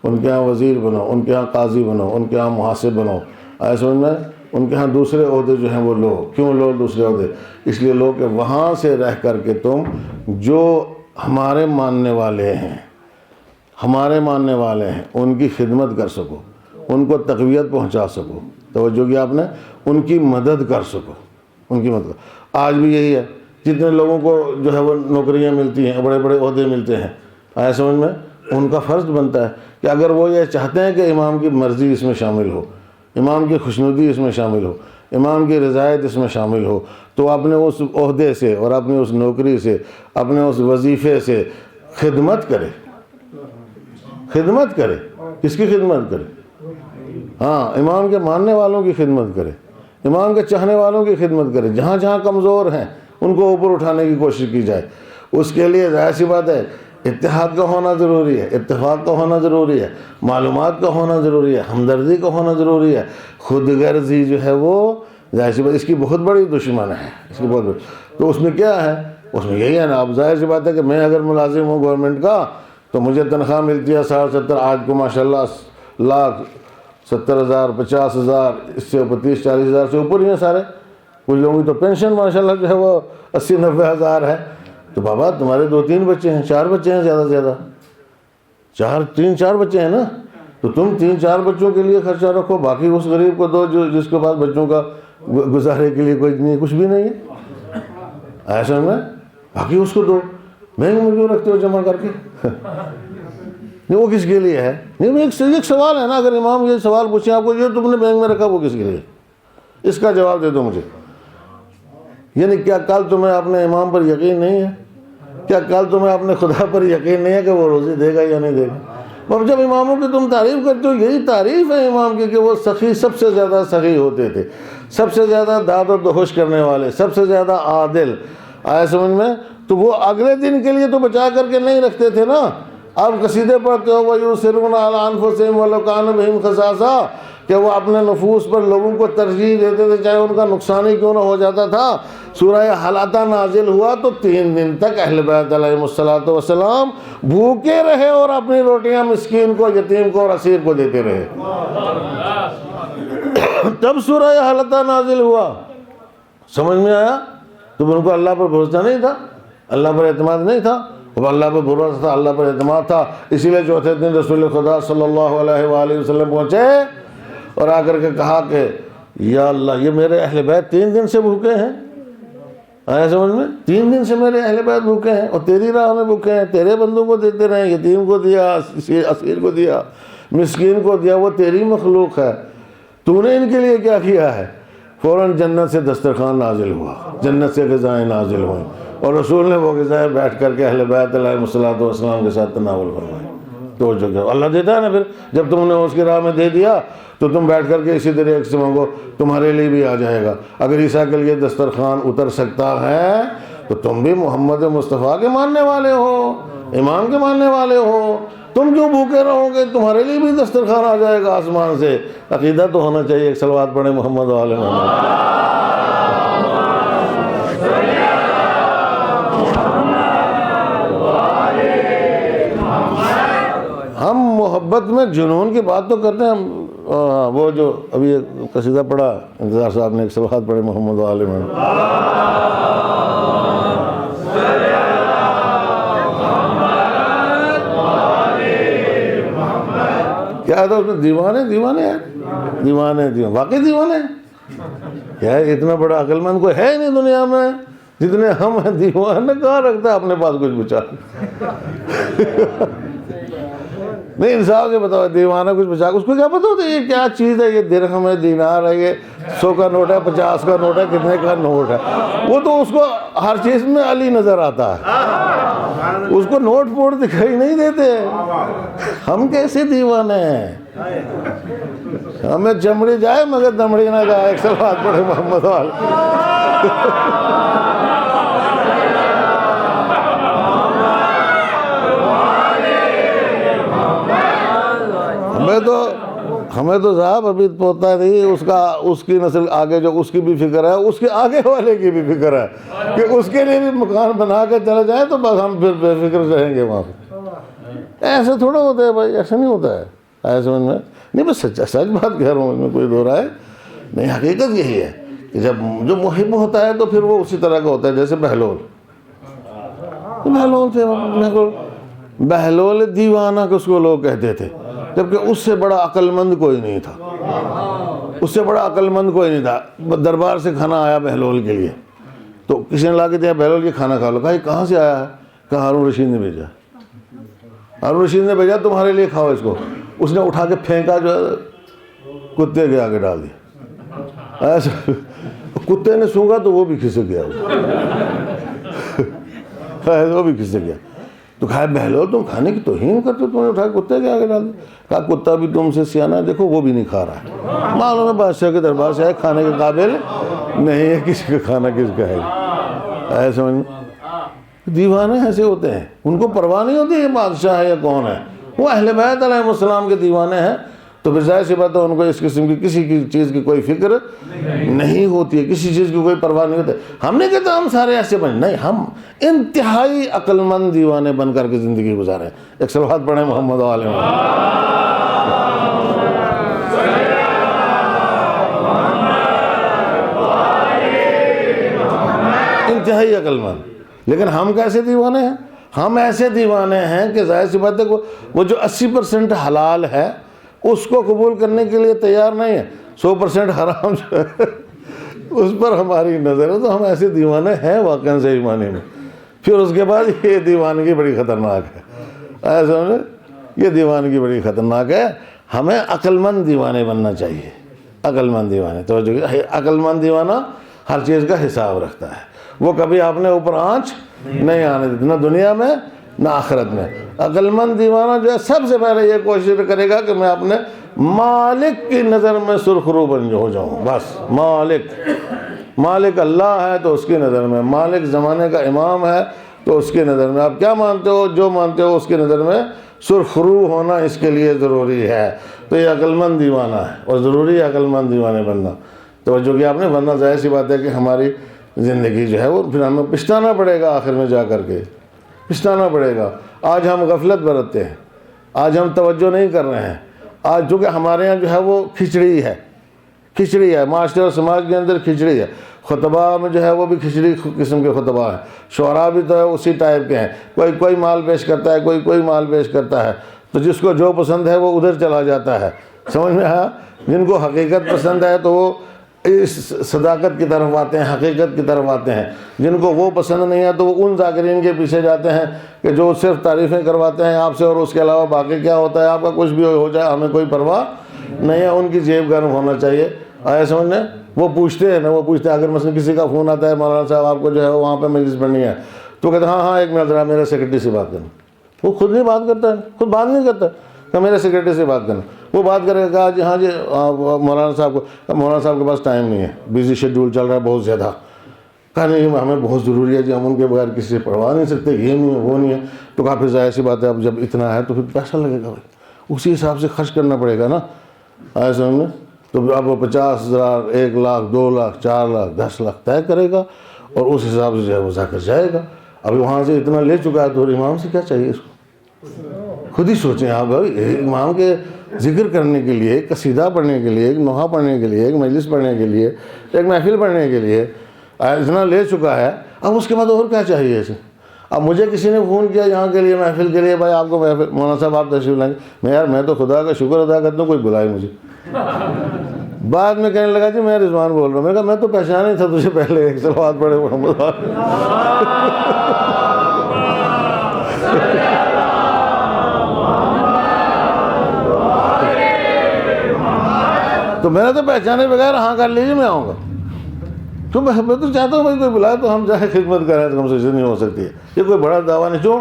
ان کے ہاں وزیر بنو، ان کے ہاں قاضی بنو، ان کے ہاں محاسب بنو۔ ایسے میں ان کے ہاں دوسرے عہدے جو ہیں وہ لو۔ کیوں لو دوسرے عہدے؟ اس لیے لو کہ وہاں سے رہ کر کے تم جو ہمارے ماننے والے ہیں، ہمارے ماننے والے ہیں، ان کی خدمت کر سکو، ان کو تقویت پہنچا سکو، توجہ کیا آپ نے، ان کی مدد کر سکو، ان کی مدد۔ آج بھی یہی ہے، جتنے لوگوں کو جو ہے وہ نوکریاں ملتی ہیں، بڑے بڑے عہدے ملتے ہیں، آیا سمجھ میں، ان کا فرض بنتا ہے کہ اگر وہ یہ چاہتے ہیں کہ امام کی مرضی اس میں شامل ہو، امام کی خوشنودی اس میں شامل ہو، امام کی رضایت اس میں شامل ہو، تو اپنے اس عہدے سے اور اپنی اس نوکری سے، اپنے اس وظیفے سے خدمت کرے۔ خدمت کرے، کس کی خدمت کرے؟ ہاں، امام کے ماننے والوں کی خدمت کرے، امام کے چاہنے والوں کی خدمت کرے۔ جہاں جہاں کمزور ہیں ان کو اوپر اٹھانے کی کوشش کی جائے۔ اس کے لیے ظاہر سی بات ہے اتحاد کا ہونا ضروری ہے، اتفاق کا ہونا ضروری ہے، معلومات کا ہونا ضروری ہے، ہمدردی کا ہونا ضروری ہے۔ خود غرضی جو ہے وہ ظاہر سی بات اس کی بہت بڑی دشمن ہے، اس کی بہت بڑی۔ تو اس میں کیا ہے؟ اس میں یہی ہے نا، اب ظاہر سی بات ہے کہ میں اگر ملازم ہوں گورنمنٹ کا تو مجھے تنخواہ ملتی ہے 70 آج کو ماشاءاللہ لاکھ، 70,000، 50,000، اس سے اوپر 30-40,000 سے اوپر ہی ہیں سارے۔ کچھ لوگوں کی تو پینشن ماشاءاللہ جو ہے وہ 80-90 ہزار ہے۔ تو بابا تمہارے 2-3 بچے ہیں، 4 بچے ہیں زیادہ سے زیادہ، 3-4 بچے ہیں نا، تو تم 3-4 بچوں کے لیے خرچہ رکھو، باقی اس غریب کو دو جس کے پاس بچوں کا گزارے کے لیے کوئی نہیں، کچھ بھی نہیں ہے، ایسا میں باقی اس کو دو۔ بینک میں کیوں رکھتے ہو جمع کر کے؟ نہیں، وہ کس کے لیے ہے؟ نہیں، ایک سوال ہے نا، اگر امام یہ سوال پوچھیں آپ کو، یہ تم نے بینک میں رکھا وہ کس کے لیے؟ اس کا جواب دے دو مجھے۔ یعنی کیا کل تمہیں اپنے امام پر یقین نہیں ہے؟ کیا کل تمہیں اپنے خدا پر یقین نہیں ہے کہ وہ روزی دے گا یا نہیں دے گا؟ اب جب اماموں کی تم تعریف کرتے ہو، یہی تعریف ہے امام کی کہ وہ سخی، سب سے زیادہ سخی ہوتے تھے، سب سے زیادہ داد و دہش کرنے والے، سب سے زیادہ عادل، آیا سمجھ میں؟ تو وہ اگلے دن کے لیے تو بچا کر کے نہیں رکھتے تھے نا۔ آپ قصیدے پڑھتے ہو وَيُؤْثِرُونَ عَلَىٰ أَنفُسِهِمْ وَلَوْ كَانَ بِهِمْ خَصَاصَةٌ، کہ وہ اپنے نفوس پر لوگوں کو ترجیح دیتے تھے چاہے ان کا نقصان ہی کیوں نہ ہو جاتا تھا۔ سورہ حلاطہ نازل ہوا تو 3 دن تک اہل بیت علیہ السلام بھوکے رہے اور اپنی روٹیاں مسکین کو، یتیم کو اور اسیر کو دیتے رہے۔ تب سورہ حلاطہ نازل ہوا، سمجھ میں آیا؟ تو ان کو اللہ پر بھروسہ نہیں تھا، اللہ پر اعتماد نہیں تھا، اب اللہ پر بھروسہ تھا، اللہ پر اعتماد تھا، اسی لیے چوتھے دن رسول خدا صلی اللہ علیہ وآلہ وسلم پہنچے اور آ کر کے کہا کہ یا اللہ یہ میرے اہل بیت 3 دن سے بھوکے ہیں، آیا سمجھ میں؟ 3 دن سے میرے اہل بیت بھوکے ہیں اور تیری راہ میں بھوکے ہیں، تیرے بندوں کو دیتے رہے، یتیم کو دیا، اسیر کو دیا، مسکین کو دیا، وہ تیری مخلوق ہے، تو نے ان کے لیے کیا کیا ہے؟ فوراً جنت سے دسترخوان نازل ہوا، جنت سے غذائیں نازل ہوئیں اور رسول نے وہ غذائیں بیٹھ کر کے اہل بیت علیہ الصلوۃ والسلام کے ساتھ تناول فرمائی۔ تو جو اللہ دیتا ہے نا، پھر جب تم نے اس کی راہ میں دے دیا تو تم بیٹھ کر کے اسی طریقے سے مانگو، تمہارے لیے بھی آ جائے گا۔ اگر عیسیٰ کے لیے دسترخوان اتر سکتا ہے تو تم بھی محمد مصطفیٰ کے ماننے والے ہو، امام کے ماننے والے ہو، تم کیوں بھوکے رہو گے؟ تمہارے لیے بھی دسترخوان آ جائے گا آسمان سے۔ عقیدہ تو ہونا چاہیے۔ ایک صلوات پڑھیں محمد و آل محمد۔ ہم محبت میں جنون کی بات تو کرتے ہیں، ہم وہ جو ابھی ایک قصیدہ پڑھا انتظار صاحب نے، ایک صلوات پڑھے محمد و آل محمد۔ کیا تھا اس میں؟ دیوانے ہیں، واقعی دیوانے ہیں۔ کیا ہے اتنا بڑا عقل مند کوئی ہے نہیں دنیا میں جتنے ہم ہیں۔ دیوانے کہاں رکھتا ہے اپنے پاس کچھ بچا؟ نہیں انصاف سے بتاؤ، دیوانہ کچھ بچا، اس کو کیا پتا ہوتا ہے یہ کیا چیز ہے؟ یہ درہم ہے، دینار ہے، یہ 100 کا نوٹ ہے، 50 کا نوٹ ہے، کتنے کا نوٹ ہے؟ وہ تو اس کو ہر چیز میں علی نظر آتا ہے، اس کو نوٹ پوٹ دکھائی نہیں دیتے۔ ہم کیسے دیوانے ہیں؟ ہمیں چمڑی جائے مگر دمڑی نہ جائے۔ ایک صلوات پڑھے محمد وال۔ ہمیں تو صاحب ابھی پوتا نہیں، اس کی نسل آگے جو اس کی بھی فکر ہے، اس کے آگے والے کی بھی فکر ہے کہ اس کے لیے بھی مکان بنا کے چلے جائیں تو بس ہم پھر بے فکر رہیں گے وہاں پہ۔ ایسے تھوڑا ہوتا ہے بھائی، ایسا نہیں ہوتا ہے۔ ایسے سمجھ میں نہیں، بس سچ بات کہہ رہا ہوں، اس میں کوئی دو رائے نہیں۔ حقیقت یہی ہے کہ جب جو محب ہوتا ہے تو پھر وہ اسی طرح کا ہوتا ہے۔ جیسے بہلول دیوانہ کس کو لوگ کہتے تھے، جبکہ اس سے بڑا عقل مند کوئی نہیں تھا، اس سے بڑا عقل مند کوئی نہیں تھا۔ دربار سے کھانا آیا بہلول کے لیے، تو کسی نے لا کے دیا بہلول یہ کھانا کھا لو۔ کہا یہ کہاں سے آیا ہے؟ کہا ہارون رشید نے بھیجا۔ ہارون رشید نے بھیجا تمہارے لیے، کھاؤ اس کو۔ اس نے اٹھا کے پھینکا، جو ہے کتے کے آگے ڈال دیا۔ ایسا کتے نے سونگا تو وہ بھی کھسک گیا، وہ بھی کھسک گیا۔ تو کہا بہلول تم کھانے کی توہین کرتے ہو، تم نے اٹھا کے کتے کے آگے ڈال دیا۔ کہا کتا بھی تم سے سیانہ ہے، دیکھو وہ بھی نہیں کھا رہا ہے۔ معلوم ہے بادشاہ کے دربار سے آئے، کھانے کے قابل نہیں ہے، کسی کا کھانا کس کا ہے۔ ایسے سمجھ میں دیوانے ایسے ہوتے ہیں، ان کو پرواہ نہیں ہوتی یہ بادشاہ ہے یا کون ہے، وہ اہل بیت علیہ السلام کے دیوانے ہیں۔ تو پھر ظاہر سی بات ہے ان کو اس قسم کی کسی کی چیز کی کوئی فکر نہیں ہوتی ہے، کسی چیز کی کوئی پرواہ نہیں ہوتی۔ ہم نے کہتا ہم سارے ایسے بنے، نہیں، ہم انتہائی عقل مند دیوانے بن کر کے زندگی گزارے۔ ایک صلوات پڑھیں محمد و آل محمد۔ انتہائی عقل مند۔ لیکن ہم کیسے دیوانے ہیں؟ ہم ایسے دیوانے ہیں کہ ظاہر سی بات ہے وہ جو 80% حلال ہے اس کو قبول کرنے کے لیے تیار نہیں ہے، 100% حرام جو ہے اس پر ہماری نظر ہے۔ تو ہم ایسے دیوانے ہیں واقعاً صحیح معنی میں۔ پھر اس کے بعد یہ دیوانگی بڑی خطرناک ہے، ایسا یہ دیوانگی بڑی خطرناک ہے۔ ہمیں عقل مند دیوانے بننا چاہیے، عقل مند دیوانے۔ تو عقل مند دیوانہ ہر چیز کا حساب رکھتا ہے، وہ کبھی اپنے اوپر آنچ نہیں آنے دیتا، نہ دنیا میں نہ آخرت میں۔ عقل مند دیوانہ جو ہے سب سے پہلے یہ کوشش کرے گا کہ میں اپنے مالک کی نظر میں سرخرو بن ہو جاؤں۔ بس مالک اللہ ہے تو اس کی نظر میں، مالک زمانے کا امام ہے تو اس کی نظر میں، آپ کیا مانتے ہو، جو مانتے ہو اس کی نظر میں سرخرو ہونا اس کے لیے ضروری ہے۔ تو یہ عقل مند دیوانہ ہے اور ضروری ہے عقل مند دیوانے بننا۔ توجہ کیا آپ نے؟ ورنہ ظاہر سی بات ہے کہ ہماری زندگی جو ہے وہ پھر ہمیں پچھتانا پڑے گا، آخر میں جا کر کے پچھتانا پڑے گا۔ آج ہم غفلت برتتے ہیں، آج ہم توجہ نہیں کر رہے ہیں، آج چونکہ ہمارے ہاں جو ہے وہ کھچڑی ہے، معاشرے اور سماج کے اندر کھچڑی ہے۔ خطبہ میں جو ہے وہ بھی کھچڑی قسم کے خطبہ ہیں، شعراء بھی تو ہے اسی ٹائپ کے ہیں، کوئی مال پیش کرتا ہے، کوئی مال پیش کرتا ہے، تو جس کو جو پسند ہے وہ ادھر چلا جاتا ہے، سمجھ میں آیا؟ جن کو حقیقت پسند ہے تو وہ اس صداقت کی طرف آتے ہیں، حقیقت کی طرف آتے ہیں، جن کو وہ پسند نہیں ہے تو وہ ان ذاکرین کے پیچھے جاتے ہیں کہ جو صرف تعریفیں کرواتے ہیں آپ سے، اور اس کے علاوہ باقی کیا ہوتا ہے آپ کا کچھ بھی ہو جائے ہمیں کوئی پرواہ نہیں ہے۔ ان کی جیب گرم ہونا چاہیے، آیا سمجھنے؟ وہ پوچھتے ہیں نا، وہ پوچھتے ہیں اگر مثلا کسی کا فون آتا ہے مولانا صاحب آپ کو جو ہے وہاں پہ مجلس پڑھنی ہے، تو کہتے ہیں ہاں ایک منٹ ذرا میرے سیکرٹری سے بات کرنا۔ وہ خود نہیں بات کرتا ہے، خود بات نہیں کرتا کہ میرے سیکرٹری سے بات کرنا، وہ بات کرے گا، کہا جی ہاں جی مولانا صاحب کو، مولانا صاحب کے پاس ٹائم نہیں ہے، بزی شیڈول چل رہا ہے بہت زیادہ، کہا نہیں ہمیں بہت ضروری ہے جی، ہم ان کے بغیر کسی سے پڑھوا نہیں سکتے، یہ نہیں ہے وہ نہیں ہے۔ تو کہا پھر ظاہر سی بات ہے اب جب اتنا ہے تو پھر پیسہ لگے گا بھائی، اسی حساب سے خرچ کرنا پڑے گا نا، آئے سمجھ میں؟ تو اب وہ 50,000 1 لاکھ 2 لاکھ 4 لاکھ 10 لاکھ طے کرے گا اور اس حساب سے جو ہے وہ جا کر جائے گا۔ ابھی وہاں سے اتنا لے چکا ہے تو امام سے کیا چاہیے اس کو؟ خود ہی سوچیں آپ بھائی، امام کے ذکر کرنے کے لیے، ایک قصیدہ پڑھنے کے لیے، ایک نوحہ پڑھنے کے لیے، ایک مجلس پڑھنے کے لیے، ایک محفل پڑھنے کے لیے اتنا لے چکا ہے، اب اس کے بعد اور کیا چاہیے اسے؟ اب مجھے کسی نے فون کیا یہاں کے لیے محفل کے لیے، بھائی آپ کو محفل مولانا صاحب آپ تشریف لائیں گے، میں تو خدا کا شکر ادا کرتا ہوں کوئی بلائے مجھے۔ بعد میں کہنے لگا جی میں رضوان بول رہا ہوں، میں کہا میں تو پہچانا ہی تھا تجھے پہلے، ایک صلوات پڑھے محمد۔ تو میں نے تو پہچانے بغیر ہاں کر لیجیے میں آؤں گا، تو میں تو چاہتا ہوں بھائی کوئی بلائے تو ہم جائیں خدمت کریں، تو ہم سے نہیں ہو سکتی ہے، یہ کوئی بڑا دعویٰ نہیں۔ کیوں؟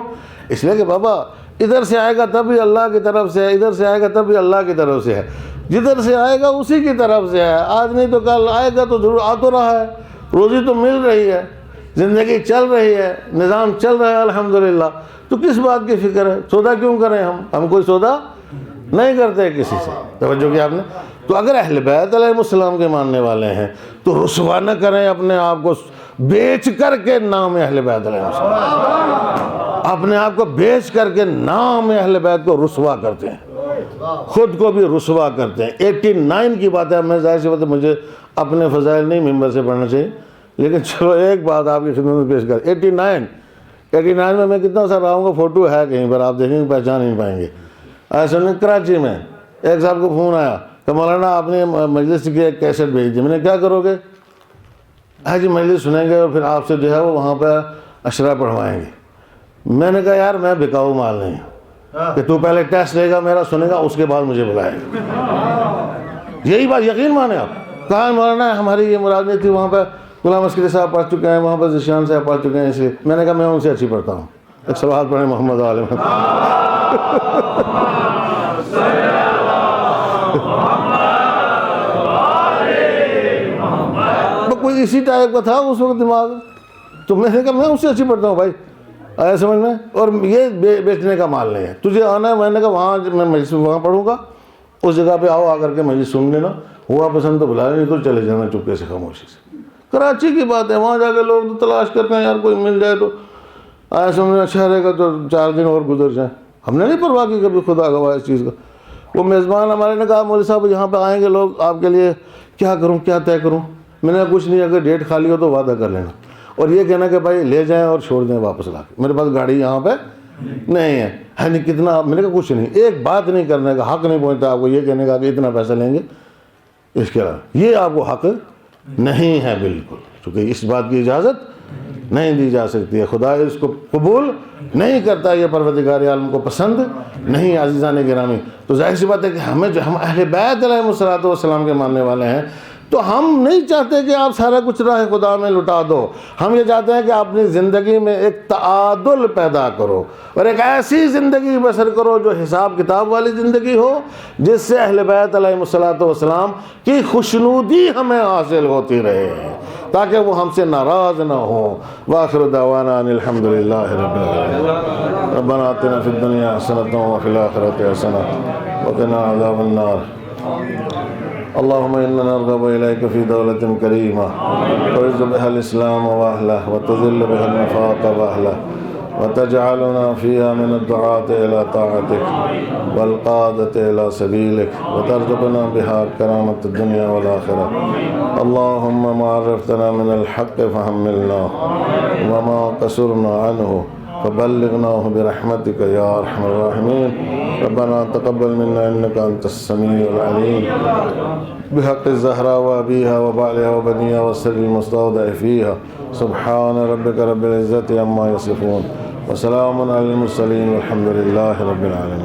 اس لیے کہ بابا ادھر سے آئے گا تب بھی اللہ کی طرف سے ہے، ادھر سے آئے گا تب بھی اللہ کی طرف سے ہے، جدھر سے آئے گا اسی کی طرف سے ہے، آج نہیں تو کل آئے گا، تو ضرور آ تو رہا ہے، روزی تو مل رہی ہے، زندگی چل رہی ہے، نظام چل رہا ہے الحمدللہ، تو کس بات کی فکر ہے؟ سودا کیوں کریں ہم کوئی سودا نہیں کرتے کسی سے، توجہ کیا آپ نے؟ تو اگر اہل بیت علیہ السلام کے ماننے والے ہیں تو رسوا نہ کریں اپنے آپ کو بیچ کر کے نام اہل بیت علیہ السلام، اپنے آپ کو بیچ کر کے نام اہل بیت کو رسوا کرتے ہیں، خود کو بھی رسوا کرتے ہیں۔ 89 کی بات ہے، میں ظاہر سی بات ہے مجھے اپنے فضائل نہیں ممبر سے پڑھنا چاہیے، لیکن چلو ایک بات آپ کی خدمت میں پیش کر، 89 میں کتنا سا رہا ہوں گا، فوٹو ہے کہیں پر آپ دیکھیں گے پہچان نہیں پائیں گے۔ ایسا نہیں، کراچی میں ایک صاحب کو فون آیا کہ مولانا آپ نے مجلس کی ایک کیسٹ بھیج دی، میں نے کیا کرو گے؟ ہاں جی مجلس سنیں گے اور پھر آپ سے جو ہے وہ وہاں پہ اشرا پڑھوائیں گے۔ میں نے کہا یار میں بکاؤ مال نہیں ہوں کہ تو پہلے ٹیسٹ لے گا میرا، سنے گا، اس کے بعد مجھے بلائے گا، یہی بات یقین مانے آپ۔ کہا مولانا ہماری یہ مراد نہیں تھی، وہاں پہ غلام عسکری صاحب پڑھ چکے ہیں، وہاں پہ ذیشان صاحب پڑھ چکے ہیں، اس لیے میں نے کہا میں ان سے اچھی پڑھتا ہوں، ایک صلوات پڑھیں محمد عالم۔ کوئی اسی ٹائپ کا تھا اس وقت دماغ، تو میں نے کہا میں اس سے اچھی پڑھتا ہوں بھائی، آیا سمجھ میں؟ اور یہ بیچنے کا مال نہیں ہے، تجھے آنا ہے، میں نے کہا وہاں میں مجلس وہاں پڑھوں گا، اس جگہ پہ آؤ، آ کر کے مجلس سن لینا، ہوا پسند تو بلا، نہیں تو چلے جانا چپکے سے خاموشی سے۔ کراچی کی بات ہے، وہاں جا کے لوگ تلاش کرتے ہیں یار کوئی مل جائے تو آیا سمجھنا، اچھا رہے گا تو 4 دن اور گزر جائیں۔ ہم نے نہیں پرواہ کی کبھی خدا گواہ اس چیز کا۔ وہ میزبان ہمارے نے کہا مولوی صاحب یہاں پہ آئیں گے لوگ آپ کے لیے، کیا کروں کیا طے کروں؟ میں نے کہا کچھ نہیں، اگر ڈیٹ خالی ہو تو وعدہ کر لینا، اور یہ کہنا کہ بھائی لے جائیں اور چھوڑ دیں واپس لا کے، میرے پاس گاڑی یہاں پہ نہیں ہے، ہے نہیں کتنا؟ میں نے کہا کچھ نہیں، ایک بات نہیں کرنے کا حق نہیں پہنچتا آپ کو یہ کہنے کا کہ اتنا پیسہ لیں گے، اس کے علاوہ یہ آپ کو حق نہیں ہے بالکل، کیونکہ اس بات کی اجازت نہیں دی جا سکتی ہے، خدا اس کو قبول نہیں کرتا، یہ پروردگار عالم کو پسند نہیں۔ عزیزان گرامی، تو ظاہر سی بات ہے کہ ہمیں جو ہم اہل بیت علیہ السلام کے ماننے والے ہیں تو ہم نہیں چاہتے کہ آپ سارا کچھ راہ خدا میں لٹا دو، ہم یہ چاہتے ہیں کہ اپنی زندگی میں ایک تعادل پیدا کرو اور ایک ایسی زندگی بسر کرو جو حساب کتاب والی زندگی ہو، جس سے اہل بیت علیہ السلام کی خوشنودی ہمیں حاصل ہوتی رہے، تاکہ وہ ہم سے ناراض نہ ہوں۔ وآخر دعوانا ان الحمدللہ رب العالمین، ربنا آتنا فی الدنیا حسنۃ وفی الآخرۃ حسنۃ وقنا عذاب النار۔ اللهم إنا نرغب إليك في دولة كريمة تعز بها الإسلام وأهله وتذل بها النفاق وأهله وتجعلنا فيها من الدعاة إلى طاعتك والقادة إلى سبيلك وترزقنا بها كرامة الدنيا والآخرة. اللهم ما عرفتنا من الحق فحملنا وما قصرنا عنه فبلغناه برحمتك يا أرحم الراحمين. ربنا تقبل منا إنك أنت السميع العليم. بحق الزهراء وأبيها وبعلها وبنيها والسر المستودع فيها. سبحان ربك رب العزة عما يصفون وسلام على المرسلين والحمد لله رب العالمين.